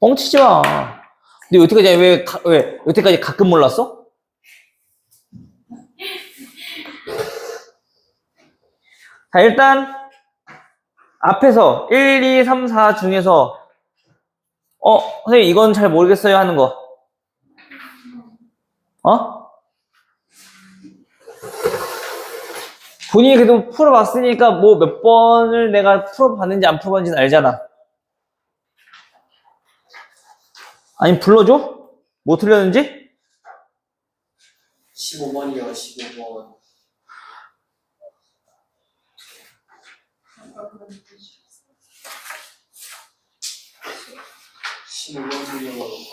뻥치지 마. 근데 여태까지 왜 여태까지 가끔 몰랐어? 자, 일단 앞에서 1, 2, 3, 4 중에서 선생님 이건 잘 모르겠어요 하는 거. 본인이 그래도 풀어봤으니까 뭐 몇 번을 내가 풀어봤는지 안 풀어봤는지는 알잖아. 아니 불러줘? 뭐 틀렸는지? 15번이요, 15번.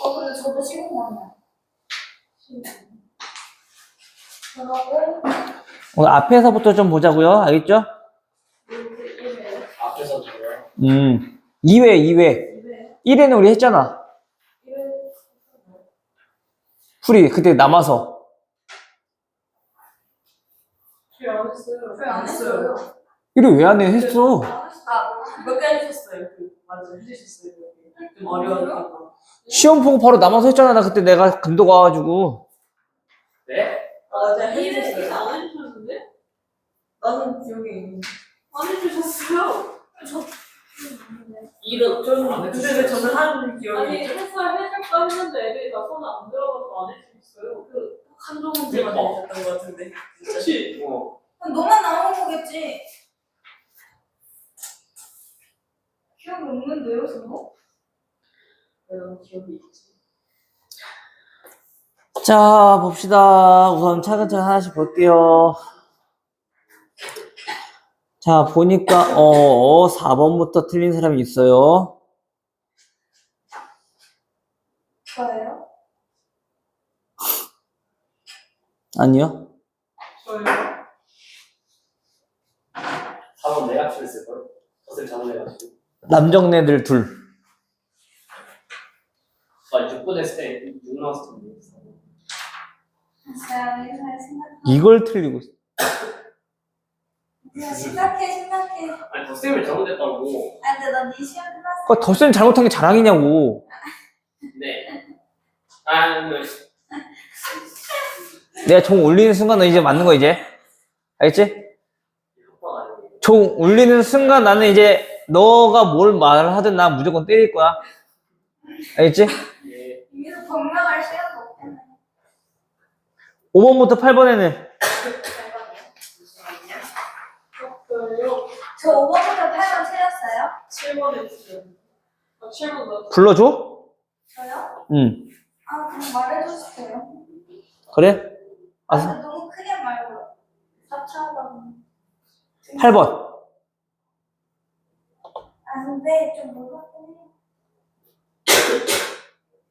근데 저도 15번이야. 그러고 오늘 앞에서부터 좀 보자고요. 알겠죠? 앞에서 들어요. 2회. 1회는 우리 했잖아. 풀이 그때 남아서. 안 했어요. 1회 왜 안 해? 했어. 몇 개 해주셨어요. 맞아, 해주셨어요. 좀 어려우니까. 시험 보고 바로 남아서 했잖아. 나 그때 내가 금도 가가지고. 네? 맞아, 일을 해주셨어요. 안 해주셨는데? 나는 기억이 있는데. 안 해주셨어요. 이런 좀 안 근데 왜 저는 하는 기억이 아니 했어야 해줄까 했는데 애들이 다 손 안 들어가서 안 해주셨어요. 한두 문제만 해줬던 것 같은데. 그치? 그럼 너만 나오는 거겠지? 기억이 없는데요, 저거? 그런 기억이 있지. 자, 봅시다. 우선 차근차근 하나씩 볼게요. 자, 보니까 4번부터 틀린 사람이 있어요. 저예요? 아니요. 저요? 4번 내가 틀렸을걸? 덫을 잡아내가지고. 남정네들 둘. 6번 했을 때 6 나왔을 텐데. 자, 잘 생각해. 이걸 틀리고 있어. 그냥 심각해. 아니, 덫을 잘못했다고. 근데 나 네 시험 끝났어. 그거 덧셈 잘못한 게 자랑이냐고. 네. 내가 종 올리는 순간 너 이제 맞는 거 이제. 알겠지? 종 올리는 순간 나는 이제 너가 뭘 말을 하든 나 무조건 때릴 거야. 알겠지? 예. 여기서 변명할 시간도 없겠네. 5번부터 8번에는 저요? 저 5번부터 8번 틀렸어요? 7번 해주셨어요. 7번 나 불러줘? 저요? 응. 그럼 말해주세요. 그래? 근데 너무 크게 말고 4차번. 8번. 근데 좀 무섭긴 해.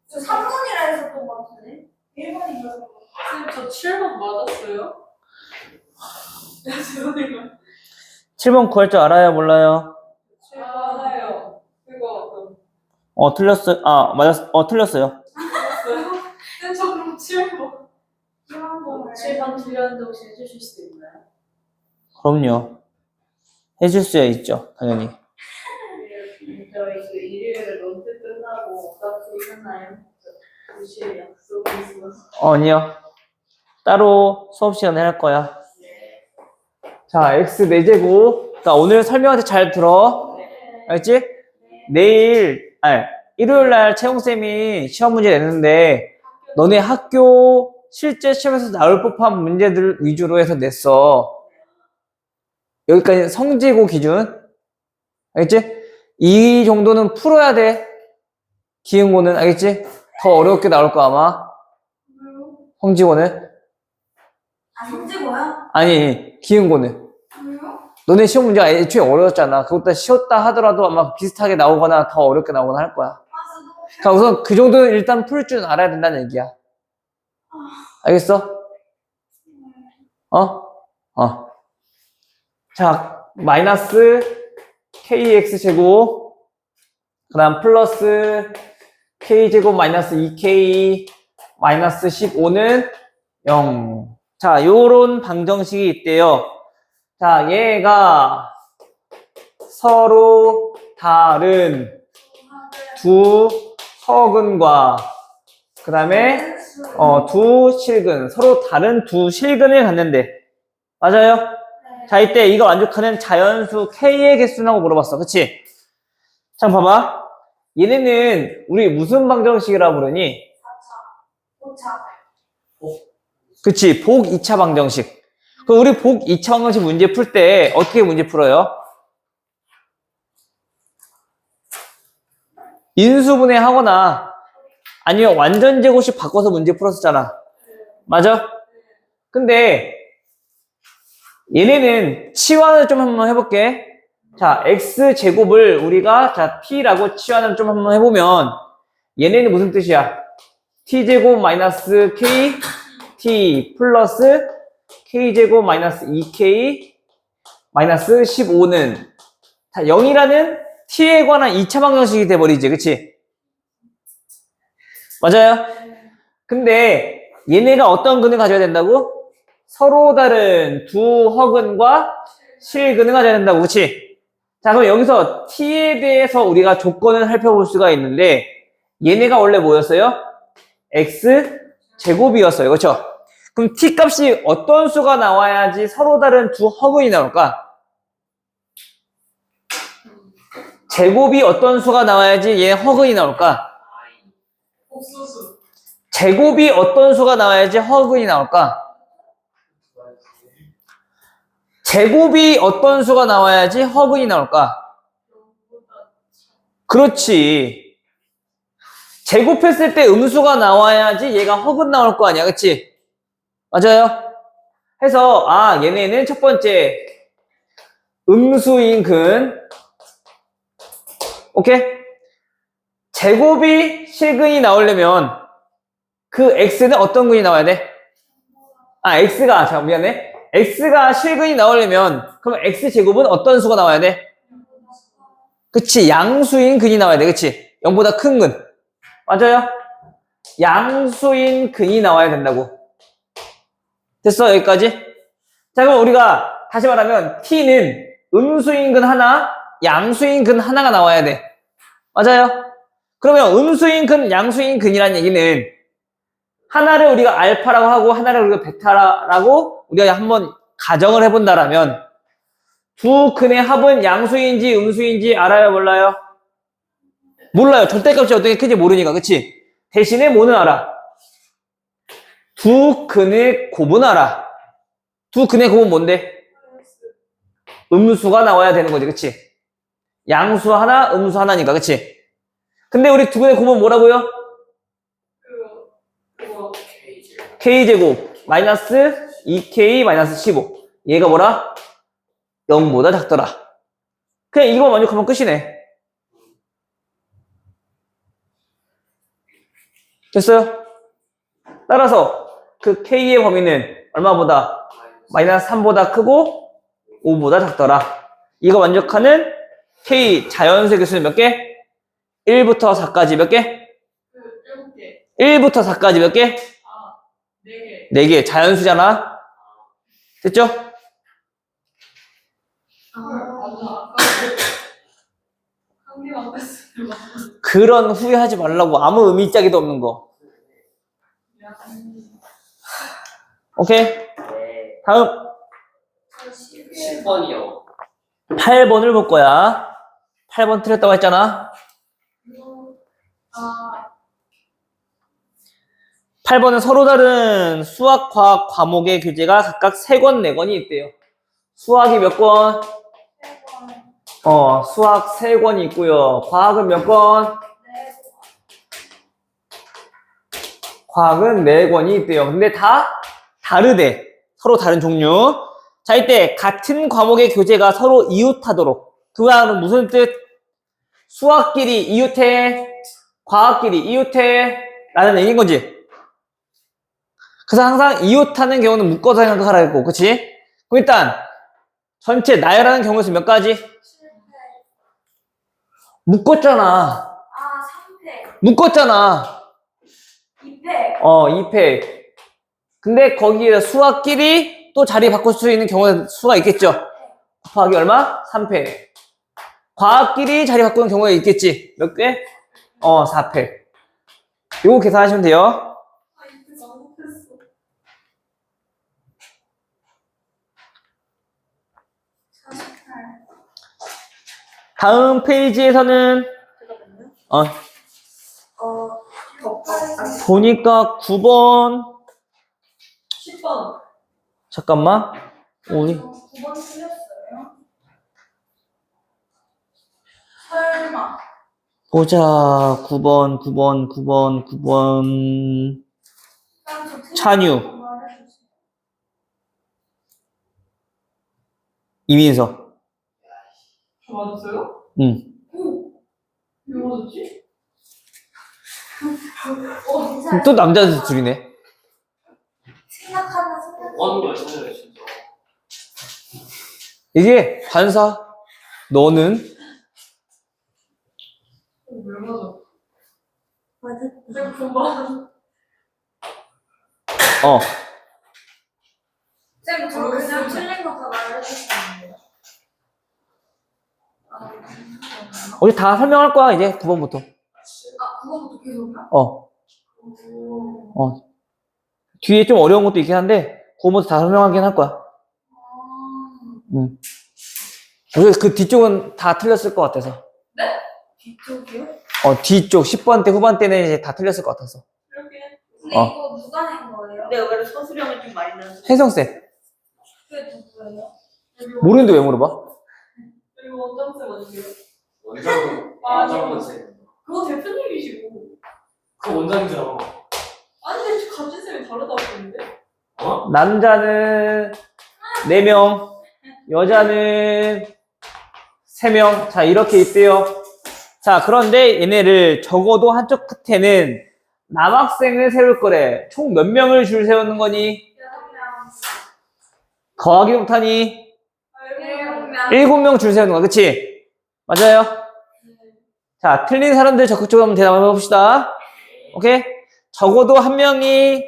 저 3번이라 했었던 것 같은데? 1번인가? 선생님 저 7번 맞았어요? 죄송해요. 7번 구할 줄 알아요? 몰라요? 알아요. 이거 틀렸어요. 틀렸어요. 맞았어요? 근데 저 그럼 7번. 7번 틀렸는데 혹시 해주실 수 있나요? 그럼요. 해줄 수야 있죠. 당연히. 저희 그 일요일에 런치 끝나고 어떻게 끝나요? 2시에 약속이 있어서. 아니요. 따로 수업 시간에 할 거야. 자, x 4제곱. 자, 오늘 설명한테 잘 들어. 알겠지? 내일, 일요일 날 채용쌤이 시험 문제 내는데, 너네 학교 실제 시험에서 나올 법한 문제들 위주로 해서 냈어. 여기까지 성지고 기준. 알겠지? 이 정도는 풀어야 돼. 기흥고는. 알겠지? 더 어렵게 나올 거 아마. 왜요? 성지고는. 성지고요? 아니, 기흥고는. 왜요? 너네 시험 문제가 애초에 어려웠잖아. 그것보다 쉬웠다 하더라도 아마 비슷하게 나오거나 더 어렵게 나오거나 할 거야. 자, 우선 그 정도는 일단 풀 줄 알아야 된다는 얘기야. 알겠어? 자, 마이너스 kx제곱, 그 다음 플러스 k제곱 마이너스 2k 마이너스 15는 0. 자, 요런 방정식이 있대요. 자, 얘가 서로 다른 두 서근과 그 다음에 두 실근, 서로 다른 두 실근을 갖는데 맞아요? 네. 자, 이때 이거 만족하는 자연수 K의 개수라고 물어봤어. 그치? 자, 봐봐. 얘네는 우리 무슨 방정식이라고 부르니? 4차, 5차. 그치? 복 2차 방정식. 그럼 우리 복 2차 방정식 문제 풀 때 어떻게 문제 풀어요? 인수분해 하거나 아니면 완전 제곱식 바꿔서 문제 풀었었잖아. 맞아? 근데 얘네는 치환을 좀 한번 해볼게. 자, x제곱을 우리가 자 t라고 치환을 좀 한번 해보면 얘네는 무슨 뜻이야? t제곱 마이너스 k t 플러스 k제곱 마이너스 2k 마이너스 15는 0이라는 t에 관한 2차 방정식이 돼버리지. 그치? 맞아요? 근데 얘네가 어떤 근을 가져야 된다고? 서로 다른 두 허근과 실근을 가져야 된다고. 그치? 자, 그럼 여기서 t에 대해서 우리가 조건을 살펴볼 수가 있는데 얘네가 원래 뭐였어요? x제곱이었어요. 그쵸? 그럼 t 값이 어떤 수가 나와야지 서로 다른 두 허근이 나올까? 제곱이 어떤 수가 나와야지 얘 허근이 나올까? 옥수수. 제곱이 어떤 수가 나와야지 허근이 나올까? 제곱이 어떤 수가 나와야지 허근이 나올까? 그렇지. 제곱했을 때 음수가 나와야지 얘가 허근 나올 거 아니야. 그치? 맞아요? 해서 얘네는 첫 번째 음수인 근 오케이? 제곱이 실근이 나오려면 그 x는 어떤 근이 나와야 돼? 미안해. x가 실근이 나오려면 그럼 x제곱은 어떤 수가 나와야 돼? 그치, 양수인 근이 나와야 돼. 그치? 0보다 큰 근. 맞아요? 양수인 근이 나와야 된다고. 됐어? 여기까지? 자, 그럼 우리가 다시 말하면 t는 음수인 근 하나, 양수인 근 하나가 나와야 돼. 맞아요? 그러면 음수인 근, 양수인 근이라는 얘기는 하나를 우리가 알파라고 하고 하나를 우리가 베타라고 우리가 한번 가정을 해본다라면 두 근의 합은 양수인지 음수인지 알아요? 몰라요? 몰라요. 절대값이 어떻게 큰지 모르니까. 그치? 대신에 뭐는 알아? 두 근의 곱은 알아. 두 근의 곱은 뭔데? 음수가 나와야 되는 거지. 그치? 양수 하나, 음수 하나니까. 그치? 근데 우리 두 근의 곱은 뭐라고요? k제곱 마이너스 2k 마이너스 15. 얘가 뭐라? 0보다 작더라. 그냥 이거 만족하면 끝이네. 됐어요? 따라서 그 k의 범위는 얼마보다? 마이너스 3보다 크고 5보다 작더라. 이거 만족하는 k 자연수의 개수는 몇 개? 1부터 4까지 몇 개? 7개. 1부터 4까지 몇 개? 4개. 4개. 자연수잖아. 됐죠? 맞아. 아까 한 개만 뺐어요. 그런 후회하지 말라고. 아무 의미 짝에도 없는 거. 오케이? 네. 다음 10번이요. 8번을 볼 거야. 8번 틀렸다고 했잖아. 8번은 서로 다른 수학, 과학, 과목의 교재가 각각 3권, 4권이 있대요. 수학이 몇 권? 수학 3권이 있고요. 과학은 몇 권? 과학은 4권이 있대요. 근데 다 다르대. 서로 다른 종류. 자, 이때 같은 과목의 교재가 서로 이웃하도록. 그 말은 무슨 뜻? 수학끼리 이웃해, 과학끼리 이웃해 라는 얘기인 거지. 그래서 항상 이웃하는 경우는 묶어서 생각하라 했고, 그치? 그럼 일단 전체 나열하는 경우에서 몇 가지? 묶었잖아. 3패, 묶었잖아. 2패. 2패. 근데 거기에 수학끼리 또 자리 바꿀 수 있는 경우가 수가 있겠죠. 곱하기 얼마? 3패. 과학끼리 자리 바꾸는 경우가 있겠지. 몇 개? 4팩. 요거 계산하시면 돼요. 아, 이거 잘못했어. 다음 페이지에서는 보니까 9번 10번. 잠깐만 우리 9번 틀렸어요? 설마. 보자 9번 찬유 이민서 저 맞았어요? 응. 왜 맞았지? 또 남자 둘이네. 생각하다 생각. 뭐 하는 거야, 진짜. 진짜. 이게 반사 너는 왜 맞아? 맞았다. 내가 그만. 쌤, 저 그냥 틀린 거 다 말해주시면 우리 다 설명할 거야 이제 9번부터. 아, 그거부터 계속요? 뒤에 좀 어려운 것도 있긴 한데 9번부터 다 설명하긴 할 거야. 그래서 그 뒤쪽은 다 틀렸을 것 같아서. 뒤쪽이요? 뒤쪽 10번 때 후반 때는 이제 다 틀렸을 것 같아서. 이렇게. 근데 이거 누가 낸 거예요? 내가 왜 서술형을 좀 많이 넣었어? 혜성쌤 그게 누구예요? 모르는데 왜 물어봐? 여기 원장쌤 아니세요? 원장은 쌤. 그거 대표님이시고. 그 원장이잖아. 아니, 근데 같은 쌤이 다르다고 했는데? 어? 남자는 4명, 여자는 3명. 자, 이렇게 있대요. 자, 그런데 얘네를 적어도 한쪽 끝에는 남학생을 세울 거래. 총 몇 명을 줄 세우는 거니? 6명. 거하기 못하니? 7명. 7명 줄 세우는 거야. 그치? 맞아요? 자, 틀린 사람들 적극적으로 한번 대답해 봅시다. 오케이? 적어도 한 명이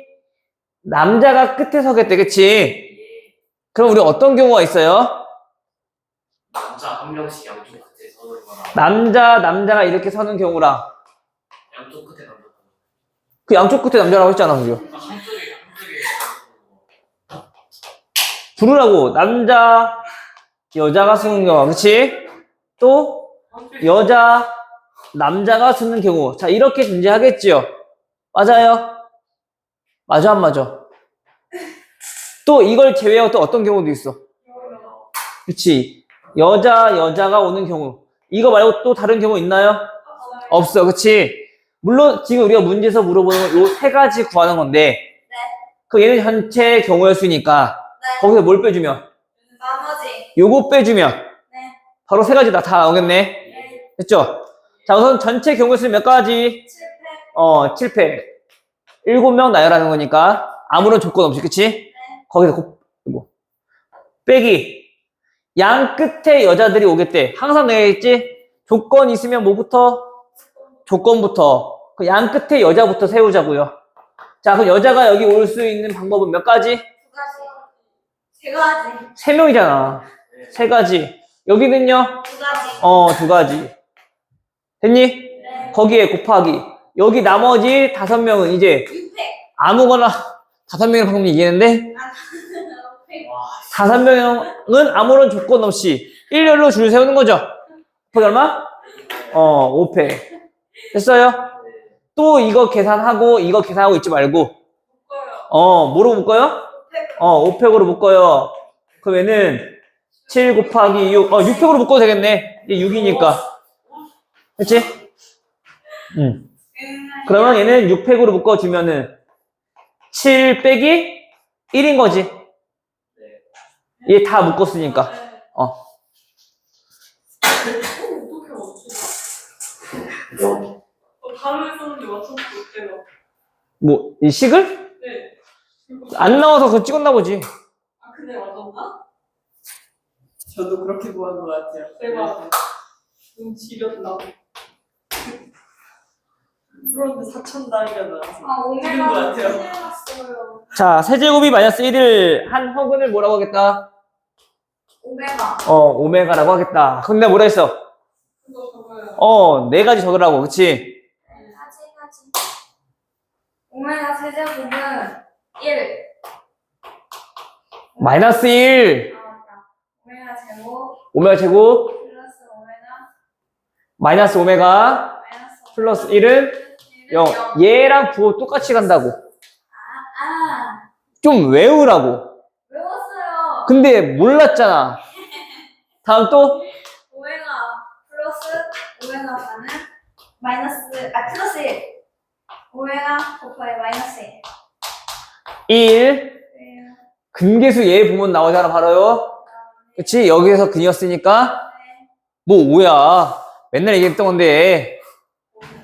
남자가 끝에 서겠대. 그치? 그럼 우리 어떤 경우가 있어요? 남자 한 명씩 양쪽 끝에 서는 거랑 남자가 이렇게 서는 경우랑 양쪽 끝에 남자. 그 양쪽 끝에 남자라고 했잖아, 그죠? 한쪽에 부르라고. 남자, 여자가 서는 경우. 그치? 또 여자, 남자가 서는 경우. 자, 이렇게 존재하겠지요. 맞아요? 맞아, 안 맞아? 또 이걸 제외하고 또 어떤 경우도 있어. 그치? 여자가 오는 경우. 이거 말고 또 다른 경우 있나요? 없어. 그치? 물론 지금 우리가 문제에서 물어보는 건 요 3가지 구하는 건데 그 얘는 전체 경우의 수니까 네. 거기서 뭘 빼주면? 나머지. 요거 빼주면 네. 바로 3가지 다 나오겠네. 네. 됐죠? 자, 우선 전체 경우의 수는 몇 가지? 7팩. 7팩. 7명 나열하는 거니까 아무런 조건 없이. 그치? 거기서 빼기. 양 끝에 여자들이 오겠대. 항상 내가 했지? 조건 있으면 뭐부터? 조건부터. 그 양 끝에 여자부터 세우자고요. 자, 그럼 여자가 여기 올 수 있는 방법은 몇 가지? 2가지. 3가지. 3명이잖아. 3가지. 여기는요? 2가지. 2가지. 됐니? 네. 거기에 곱하기. 여기 나머지 5명은 이제 6팩. 아무거나 5명의 방법이 이기는데 5명은 아무런 조건 없이 일렬로 줄 세우는 거죠. 곱하기 얼마? 5팩. 됐어요? 또 이거 계산하고 이거 계산하고 있지 말고 뭐로 묶어요? 5팩으로 묶어요. 그러면은 7 곱하기 6 6팩으로 묶어도 되겠네. 이게 6이니까. 그치? 그러면 얘는 6팩으로 묶어주면은 7 빼기 1인 거지. 얘 다 묶었으니까. 어떻게 맞추나? 다른 썼는데 맞췄어, 내가. 뭐, 이 식을? 네. 안 나와서 그거 찍었나 보지. 아, 근데 맞았나? 저도 그렇게 보는 것 같아요. 내가 지렸나? 풀었는데 4,000단위가 나와서. 아, 지른 것 같아요. 틀렸어요. 자, 세제곱이 마이너스 1을 한 허근을 뭐라고 하겠다? 오메가. 오메가라고 하겠다. 근데 뭐라 했어? 그거 적어요. 4가지 적으라고. 그치? 오메가 세제곱은 1. 마이너스 1. 아, 맞다. 오메가 제곱 오메가 제곱 플러스 오메가 마이너스 오메가 마이너스 플러스 1은 0. 얘랑 부호 똑같이 간다고. 좀 외우라고. 외웠어요. 근데 몰랐잖아. 다음 또 오메가 플러스 오메가 반은 플러스 1. 오메가 곱하기 마이너스 1. 1. 근계수 얘 보면 나오잖아, 바로요. 그치? 여기에서 근이었으니까. 뭐 5야. 맨날 얘기했던 건데.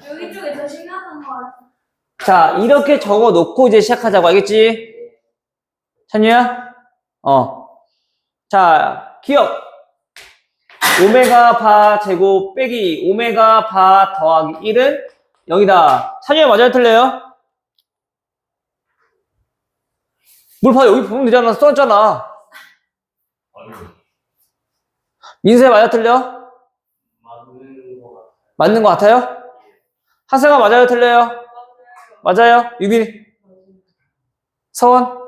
여기 쪽에 더 심각한 거 같아. 자, 이렇게 적어 놓고 이제 시작하자고. 알겠지? 찬유야? 자, 기억. 오메가 바 제곱 빼기 오메가 바 더하기 1은 0이다. 찬유야 맞아요? 틀려요? 뭘 봐, 여기 보면 되잖아. 써놨잖아. 민수야 맞아? 틀려? 맞는 거 같아요? 하세가 맞아요? 틀려요? 맞아요? 유빈? 서원?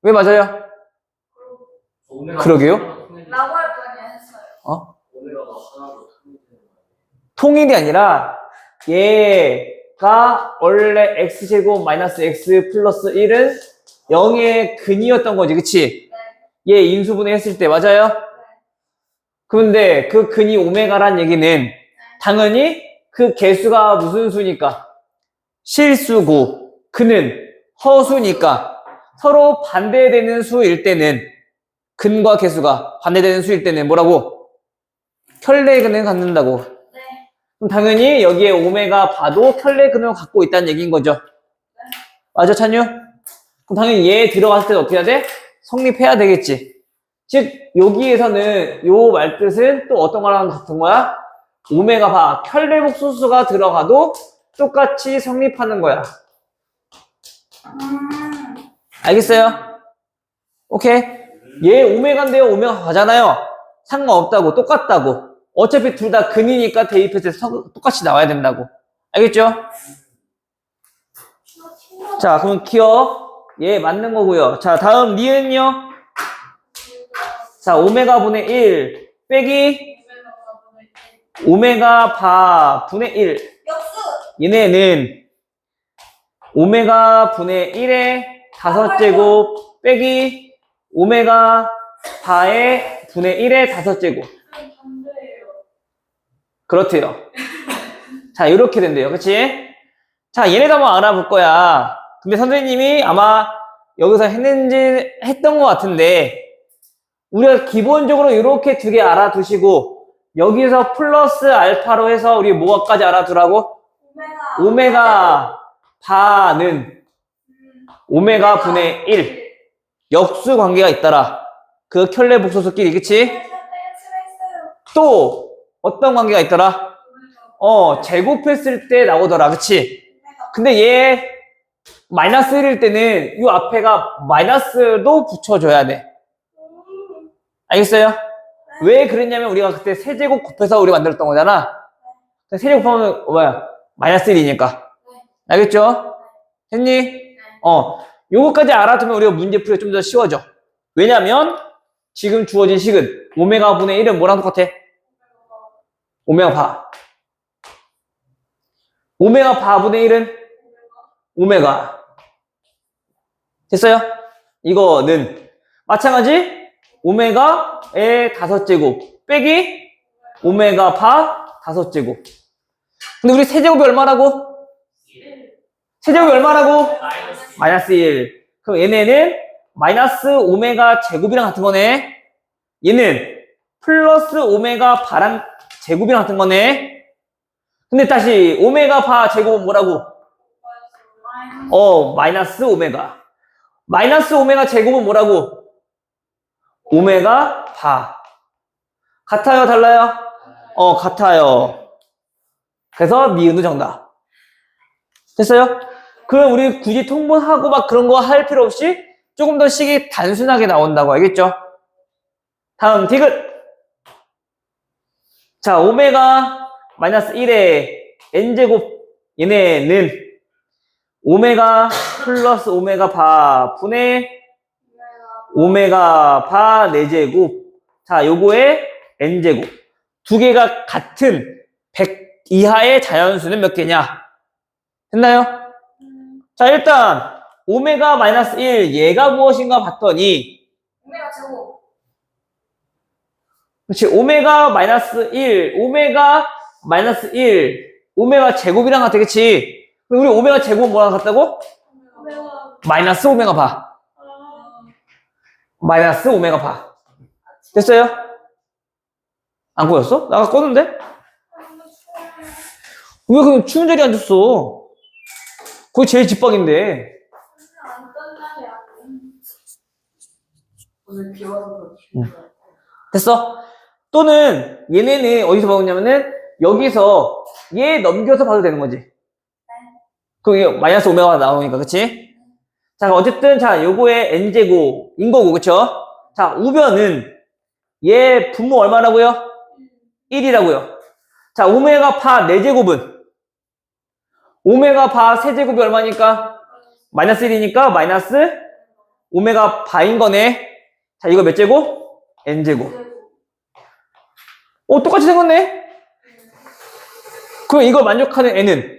왜 맞아요? 그러게요. 라고 할 뻔 했어요. 오메가가 하나로 통일이 아니라 얘가 원래 x제곱 마이너스 x 플러스 1은 0의 근이었던 거지, 그치? 얘 인수분해 했을 때 맞아요? 그런데 그 근이 오메가란 얘기는 당연히 그 개수가 무슨 수니까? 실수고 근은 허수니까 서로 반대되는 수일 때는 근과 개수가 반대되는 수일 때는 뭐라고? 켤레근을 갖는다고. 그럼 당연히 여기에 오메가 바도 켤레근을 갖고 있다는 얘기인 거죠. 맞아, 찬유? 그럼 당연히 얘 들어갔을 때 어떻게 해야 돼? 성립해야 되겠지. 즉 여기에서는 요 말뜻은 또 어떤 거랑 같은 거야? 오메가 바 켤레복소수가 들어가도 똑같이 성립하는 거야. 알겠어요? 오케이. 얘 오메가인데요. 오메가 가잖아요. 상관없다고. 똑같다고. 어차피 둘 다 근이니까 대입했을 때 똑같이 나와야 된다고. 알겠죠? 자, 그럼 기억. 얘 맞는 거고요. 자, 다음 니은요. 자, 오메가 분의 1 빼기 오메가 바 분의 1. 역수. 얘네는 오메가 분의 1의 5제곱 빼기 오메가 바의 분의 1의 5제곱. 그렇대요. 자, 이렇게 된대요. 그치? 자, 얘네도 한번 알아볼 거야. 근데 선생님이 아마 여기서 했던 것 같은데, 우리가 기본적으로 이렇게 두 개 알아두시고, 여기서 플러스 알파로 해서 우리 뭐까지 알아두라고? 오메가 바는 오메가 분의 1. 역수 관계가 있더라. 그 켤레 복소수끼리, 그치? 또 어떤 관계가 있더라? 제곱했을 때 나오더라. 그치? 근데 얘 마이너스 1일 때는 이 앞에가 마이너스도 붙여줘야 돼. 알겠어요? 왜 그랬냐면 우리가 그때 세제곱 곱해서 우리가 만들었던 거잖아. 세제곱 곱하면 뭐야? 마이너스 1이니까. 알겠죠? 했니? 요거까지 알아두면 우리가 문제 풀기가 좀 더 쉬워져. 왜냐면 지금 주어진 식은 오메가 분의 1은 뭐랑 똑같아? 오메가 바. 오메가 바 분의 1은 오메가. 됐어요? 이거는 마찬가지 오메가의 5제곱 빼기 오메가 바 5제곱. 근데 우리 세제곱이 얼마라고? 세제곱이 얼마라고? 마이너스 1. 그럼 얘네는 마이너스 오메가 제곱이랑 같은 거네. 얘는 플러스 오메가 바랑 제곱이랑 같은 거네. 근데 다시 오메가 바 제곱은 뭐라고? 마이너스 오메가. 마이너스 오메가 제곱은 뭐라고? 오메가 바. 같아요? 달라요? 같아요. 그래서 니은도 정답. 됐어요? 그럼 우리 굳이 통분하고 막 그런 거 할 필요 없이 조금 더 식이 단순하게 나온다고. 알겠죠? 다음 디귿. 자, 오메가 마이너스 1의 n제곱. 얘네는 오메가 플러스 오메가 바 분의 오메가 바 4제곱. 자, 요거의 n제곱. 두 개가 같은 100 이하의 자연수는 몇 개냐? 됐나요? 자, 일단 오메가 마이너스 1 얘가 무엇인가 봤더니 오메가 제곱. 그렇지. 오메가 마이너스 1 오메가 마이너스 1 오메가 제곱이랑 같아. 그치? 우리 오메가 제곱 뭐랑 같다고? 오메가. 마이너스 오메가 바. 마이너스 오메가 바. 됐어요? 안 꼬였어? 나가 껐는데? 왜 그럼 추운 자리에 앉았어? 그게 제일 집박인데. 안 떴나요? 오늘 비 와서 그렇지. 됐어? 또는 얘네는 어디서 봐오냐면은 여기서 얘 넘겨서 봐도 되는 거지. 그럼 이게 마이너스 오메가가 나오니까, 그치? 자, 어쨌든, 자, 요거의 n제곱인 거고, 그쵸? 자, 우변은 얘 분모 얼마라고요? 1이라고요. 자, 오메가 바 4제곱은 오메가 바 세제곱이 얼마니까? 마이너스 1이니까 마이너스 오메가 바인 거네. 자, 이거 몇 제곱? n제곱. 똑같이 생겼네? 그럼 이걸 만족하는 n은?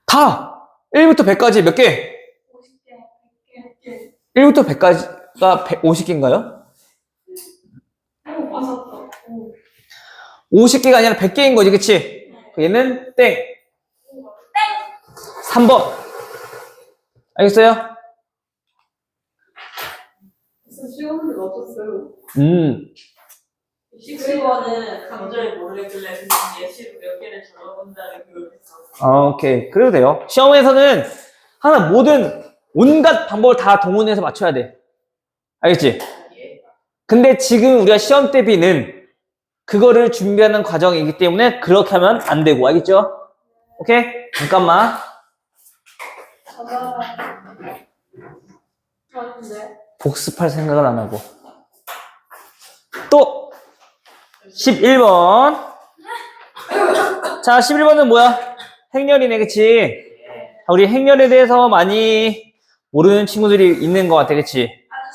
다 1부터 100까지 몇 개? 50개. 1부터 100까지가 50개인가요? 맞았다. 50개가 아니라 100개인 거지, 그치? 얘는 땡. 3번. 알겠어요? 진짜 시험을 맞췄어요. 11번은 감정을 모르겠길래 그냥 예시로 몇 개를 적어본다는 교육을 했어. 오케이. 그래도 돼요. 시험에서는 하나 모든 온갖 방법을 다 동원해서 맞춰야 돼. 알겠지? 근데 지금 우리가 시험 대비는 그거를 준비하는 과정이기 때문에 그렇게 하면 안 되고. 알겠죠? 오케이? 잠깐만. 맞는데? 복습할 생각을 안 하고. 또 11번. 자, 11번은 뭐야? 행렬이네, 그치? 자, 우리 행렬에 대해서 많이 모르는 친구들이 있는 것 같아, 그치? 아주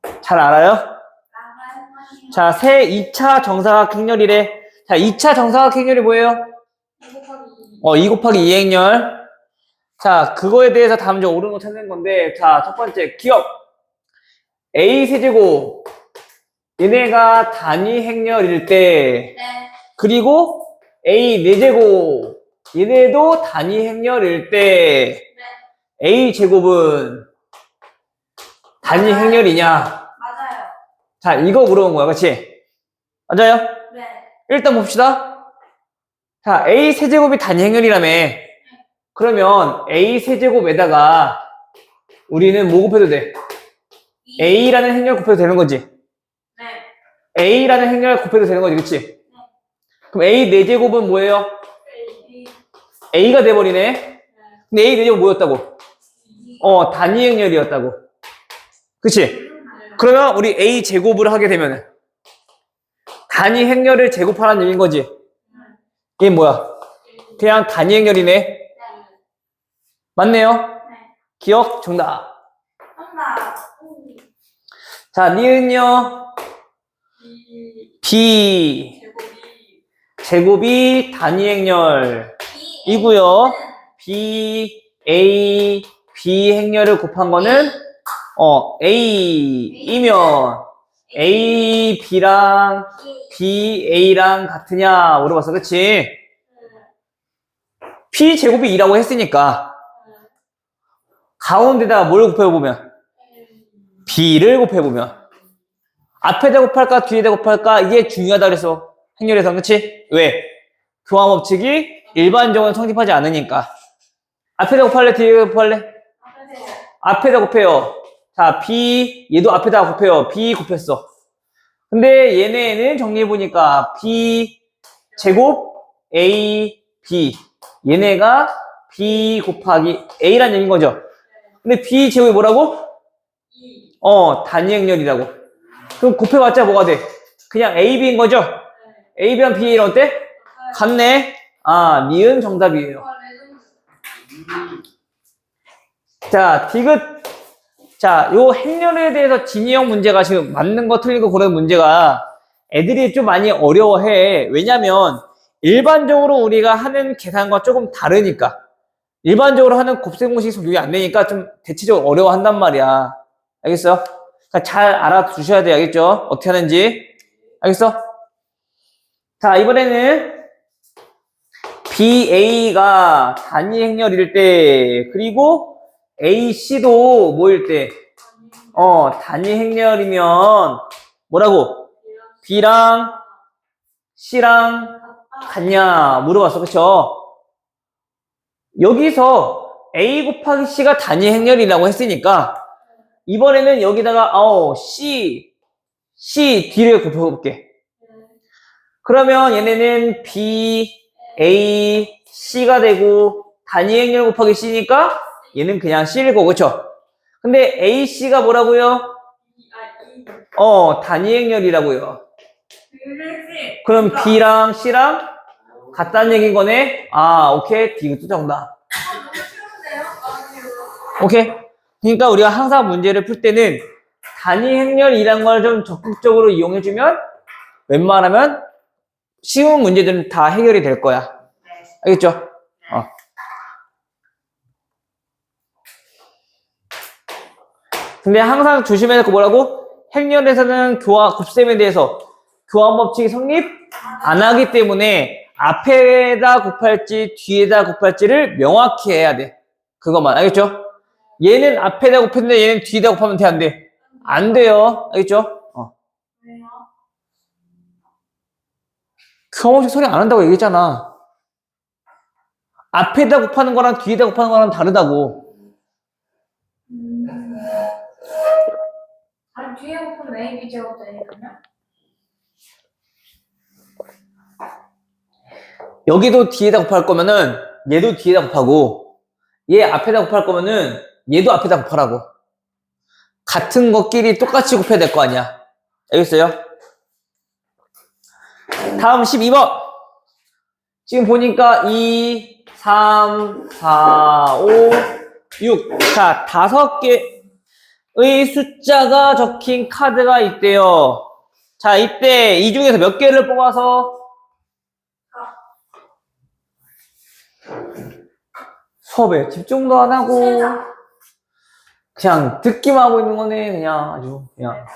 잘하죠. 잘 알아요? 나만 자, 새 2차 정사각 행렬이래. 자, 2차 정사각 행렬이 뭐예요? 2 곱하기 2 행렬. 자, 그거에 대해서 다음 문제 옳은 거 찾는 건데, 자, 첫 번째, 기억. A 세제곱. 얘네가 단위 행렬일 때, 네. 그리고 A 4제곱. 얘네도 단위 행렬일 때, A 제곱은 단위 행렬이냐? 맞아요. 자, 이거 물어본 거야, 그치? 맞아요? 네. 일단 봅시다. 자, A 세제곱이 단위 행렬이라며. 그러면 A 세제곱에다가 우리는 뭐 곱해도 돼? A라는 행렬 곱해도 되는 거지. 네. A라는 행렬 곱해도 되는 거지, 그치? 그럼 A 4제곱은 뭐예요? A가 돼버리네. 근데 A 4제곱 뭐였다고? 단위 행렬이었다고. 그치? 그러면 우리 A 제곱을 하게 되면 단위 행렬을 제곱하라는 얘기인 거지. 이게 뭐야? 그냥 단위 행렬이네. 맞네요. 네. 기억 정답. 정답. 자, 니은요. B 제곱이 단위 행렬 이고요. B A B 행렬을 곱한 거는 A이면 A B랑 B A랑 같으냐 물어봤어, 그치? P 제곱이 2라고 했으니까 가운데다가 뭘 곱해보면 B를 곱해보면 앞에다 곱할까 뒤에다 곱할까 이게 중요하다 그래서 행렬에서, 그치? 왜? 교환법칙이 일반적으로 성립하지 않으니까. 앞에다 곱할래 뒤에다 곱할래? 앞에다 곱해요. 자, B 얘도 앞에다 곱해요. B 곱했어. 근데 얘네는 정리해보니까 B 제곱 A B 얘네가 B 곱하기 A란 얘기인 거죠. 근데 B 제곱이 뭐라고? 단위 행렬이라고. 그럼 곱해봤자 뭐가 돼? 그냥 AB인 거죠? AB랑 BA는 어때? 같네. 아, 니은 정답이에요. 자, 디귿. 자, 요 행렬에 대해서 진이형 문제가 지금 맞는 거 틀린 거 그런 문제가 애들이 좀 많이 어려워해. 왜냐면 일반적으로 우리가 하는 계산과 조금 다르니까. 일반적으로 하는 곱셈 공식이 적용이 안 되니까 좀 대체적으로 어려워한단 말이야. 알겠어? 그러니까 잘 알아두셔야 돼. 알겠죠? 어떻게 하는지. 알겠어? 자, 이번에는 BA가 단위 행렬일 때, 그리고 AC도 뭐일 때, 단위 행렬이면 뭐라고? B랑 C랑 같냐 물어봤어. 그쵸? 여기서 A 곱하기 C가 단위 행렬이라고 했으니까 이번에는 여기다가 C D를 곱해볼게. 그러면 얘네는 B, A, C가 되고 단위 행렬 곱하기 C니까 얘는 그냥 C일 거고, 그쵸? 근데 A, C가 뭐라고요? 단위 행렬이라고요. 그럼 B랑 C랑 같다는 얘기인 거네? 아, 오케이. D가 정답. 너무 쉬운데요? 오케이. 그러니까 우리가 항상 문제를 풀 때는 단위 행렬이란 걸 좀 적극적으로 이용해주면 웬만하면 쉬운 문제들은 다 해결이 될 거야. 알겠죠? 근데 항상 조심해야 할 거 뭐라고? 행렬에서는 곱셈에 대해서 교환 법칙이 성립 안 하기 때문에 앞에다 곱할지 뒤에다 곱할지를 명확히 해야 돼. 그것만. 알겠죠? 얘는 앞에다 곱했는데 얘는 뒤에다 곱하면 돼, 안 돼? 안 돼요. 알겠죠? 왜요? 교환 법칙 소리 안 한다고 얘기했잖아. 앞에다 곱하는 거랑 뒤에다 곱하는 거랑 다르다고. 아니 뒤에 곱하면 A, B 제곱 되니까요? 여기도 뒤에다 곱할 거면은 얘도 뒤에다 곱하고 얘 앞에다 곱할 거면은 얘도 앞에다 곱하라고. 같은 것끼리 똑같이 곱해야 될 거 아니야. 알겠어요? 다음 12번. 지금 보니까 2, 3, 4, 5, 6. 자, 5개의 숫자가 적힌 카드가 있대요. 자, 이때 이 중에서 몇 개를 뽑아서 수업에 집중도 안 하고 그냥 듣기만 하고 있는 거네. 그냥 아주 그냥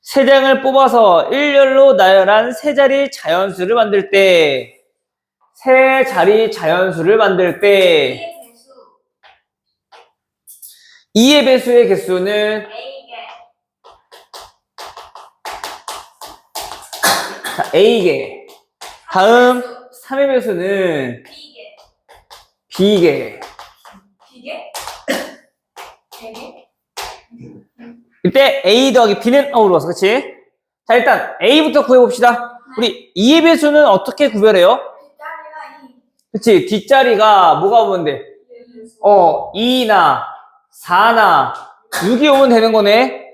세 장을 뽑아서 일렬로 나열한 세 자리 자연수를 만들 때 세 자리 자연수를 만들 때 B의 2의 배수 배수의 개수는 A개 자, A개. 다음 3의 배수는 B개 B개. B개? B개? 이때 A 더하기 B는 물어봤어. 그치? 자, 일단 A부터 구해봅시다. 우리 2의 배수는 어떻게 구별해요? 뒷자리가 2 그치? 뒷자리가 뭐가 오면 돼? 2나 4나 6이 오면 되는 거네.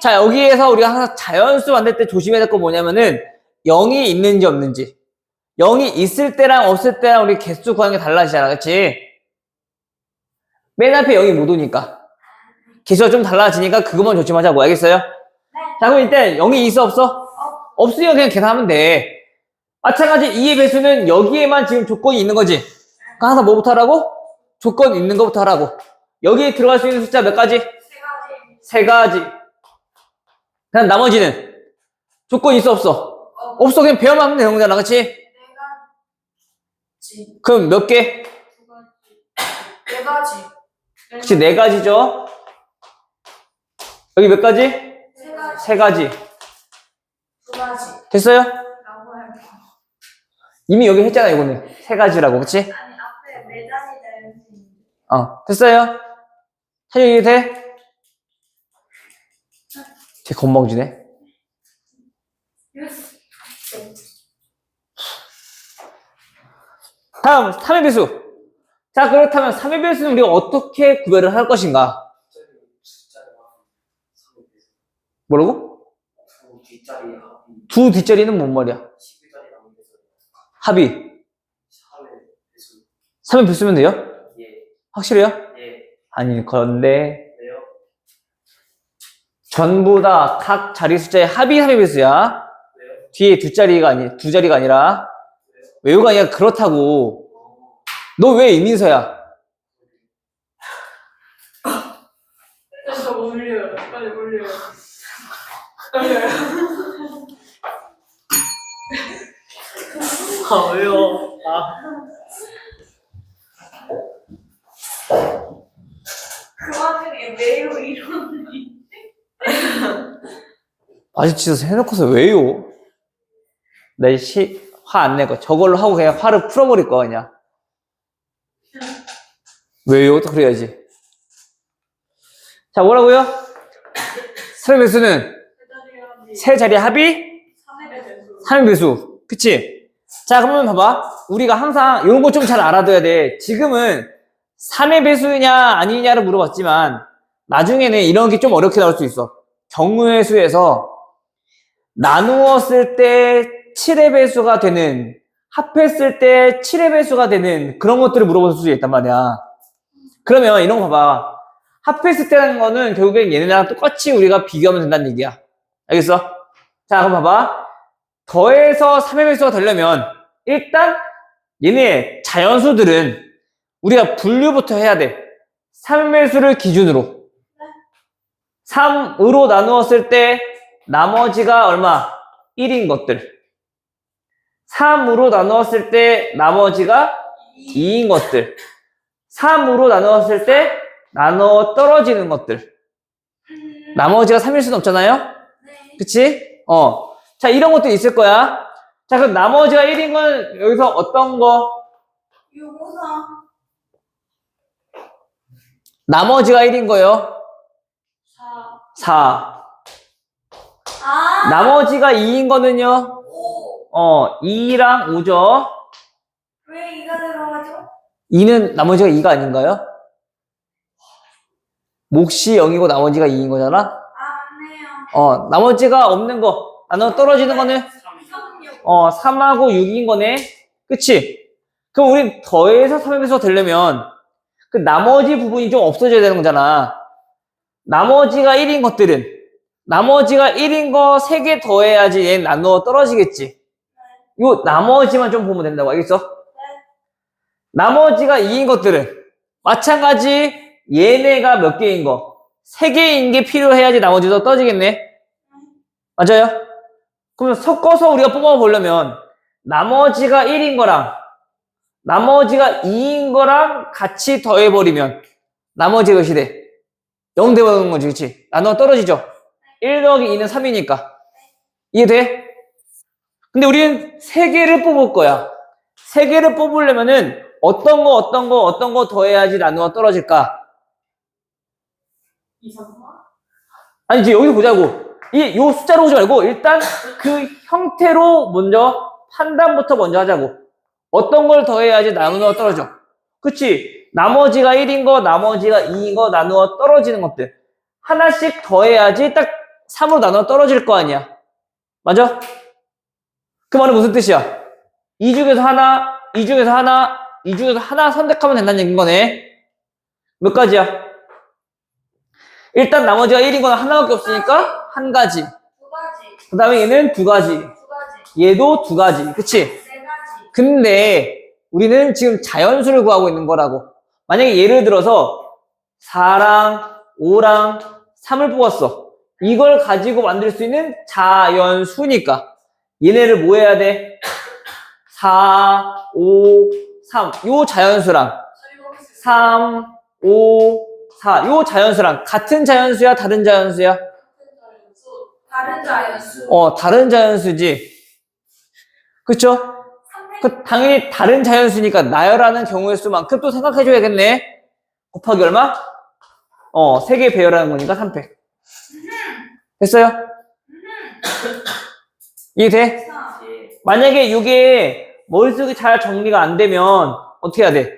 자, 여기에서 우리가 항상 자연수 만들 때 조심해야 될 거 뭐냐면은 0이 있는지 없는지. 0이 있을 때랑 없을 때랑 우리 개수 구하는 게 달라지잖아. 그치? 맨 앞에 0이 못 오니까. 개수가 좀 달라지니까 그것만 조심하자고. 알겠어요? 자, 그럼 일단 0이 있어 없어? 없으면 그냥 계산하면 돼. 마찬가지 2의 배수는 여기에만 지금 조건이 있는 거지. 그러니까 항상 뭐부터 하라고? 조건 있는 것부터 하라고. 여기에 들어갈 수 있는 숫자 몇 가지? 세 가지. 그냥 나머지는 조건 있어 없어? 없어. 그냥 배워만 하면 되는 거잖아. 그치? 그럼 몇 개? 네 가지 그치, 네 가지죠. 여기 몇 가지? 세 가지 세 가지. 두 가지 됐어요? 라고 할까? 이미 여기 했잖아, 이거는. 세 가지라고. 그치? 아니 앞에 네 자리 자연수 됐어요? 사실 이해 돼? 되게 건방지네. 다음, 3의 배수. 자, 그렇다면 3의 배수는 우리가 어떻게 구별을 할 것인가? 뭐라고? 뒷자리 두 뒷자리는 뭔 말이야? 11자리 남은 배수 합이. 3의 배수 3의 배수면 돼요? 확실해요? 예. 아니, 그런데 왜요? 전부 다 각 자리 숫자의 합이 3의 배수야. 왜요? 뒤에 두 자리가 아니라. 왜요가 아니라 그렇다고. 너 왜 이민서야? 저 올려요. 빨리 올려요. 올려요. 아, 왜요? 아. 그 와중에 매우 이론이. 아직 진짜 해놓고서 왜요? 나 화 안 낼 거야. 저걸로 하고 그냥 화를 풀어버릴 거야, 그냥. 왜요? 또 그래야지. 자, 뭐라고요? 서의 배수는 세 자리 합이 3의 배수. 그치? 자, 그러면 봐봐. 우리가 항상 이런 거 좀 잘 알아둬야 돼. 지금은 3의 배수냐 아니냐를 물어봤지만 나중에는 이런 게 좀 어렵게 나올 수 있어. 경우의 수에서 나누었을 때 7의 배수가 되는, 합했을 때 7의 배수가 되는 그런 것들을 물어볼 수 있단 말이야. 그러면 이런 거 봐봐. 합했을 때라는 거는 결국엔 얘네랑 똑같이 우리가 비교하면 된다는 얘기야. 알겠어? 자, 그럼 봐봐. 더해서 3의 배수가 되려면 일단 얘네 자연수들은 우리가 분류부터 해야 돼. 3의 배수를 기준으로. 3으로 나누었을 때 나머지가 얼마? 1인 것들. 3으로 나누었을 때 나머지가 2인 것들. 3으로 나누었을 때 나눠 떨어지는 것들. 나머지가 3일 수는 없잖아요? 네. 그치? 자, 이런 것도 있을 거야. 자, 그럼 나머지가 1인 건 여기서 어떤 거? 유고사. 나머지가 1인 거요. 4. 아. 나머지가 2인 거는요? 5. 2랑 5죠. 왜 이가 들어가죠? 2는 나머지가 2가 아닌가요? 몫이 0이고 나머지가 2인 거잖아? 아, 맞네요. 나머지가 없는 거. 나눠 떨어지는 거는? 36. 3하고 6인 거네. 그치? 그럼 우린 더해서 3의 배수가 되려면 그 나머지 부분이 좀 없어져야 되는 거잖아. 나머지가 1인 것들은 나머지가 1인 거 3개 더해야지 얘 나누어 떨어지겠지. 요 나머지만 좀 보면 된다고. 알겠어? 나머지가 2인 것들은 마찬가지 얘네가 몇 개인 거? 3개인 게 필요해야지 나머지도 떨어지겠네. 맞아요? 그러면 섞어서 우리가 뽑아보려면 나머지가 1인 거랑 나머지가 2인 거랑 같이 더해버리면 나머지가 몇이 돼? 0 되버리는 거지, 그치? 나눠 떨어지죠? 1 더하기 2는 3이니까. 이해돼? 근데 우리는 3개를 뽑을 거야. 3개를 뽑으려면은 어떤 거 더해야지 나누어 떨어질까? 2, 3, 4. 아니, 이제 여기서 보자고. 요 숫자로 보지 말고 일단 그 형태로 먼저 판단부터 먼저 하자고. 어떤 걸 더해야지 나누어 떨어져? 그치? 나머지가 1인 거, 나머지가 2인 거 나누어 떨어지는 것들. 하나씩 더해야지 딱 3으로 나누어 떨어질 거 아니야. 맞아? 그 말은 무슨 뜻이야? 이 중에서 하나, 이 중에서 하나, 이 중에서 하나 선택하면 된다는 얘기인 거네. 몇 가지야? 일단 나머지가 1인 건 하나밖에 없으니까 한 가지. 2가지. 그 다음에 얘는 2가지. 2가지. 얘도 2가지. 그치? 4가지. 근데 우리는 지금 자연수를 구하고 있는 거라고. 만약에 예를 들어서 4랑 5랑 3을 뽑았어. 이걸 가지고 만들 수 있는 자연수니까 얘네를 뭐 해야 돼? 4, 5, 3. 요 자연수랑 3, 5, 4. 요 자연수랑 같은 자연수야? 다른 자연수야? 다른 자연수. 다른 자연수지. 그쵸? 당연히 다른 자연수니까 나열하는 경우의 수만큼 또 생각해줘야겠네. 곱하기 얼마? 3개 배열하는 거니까 3팩. 됐어요? 이해돼? 만약에 이게 머릿속에 잘 정리가 안 되면 어떻게 해야 돼?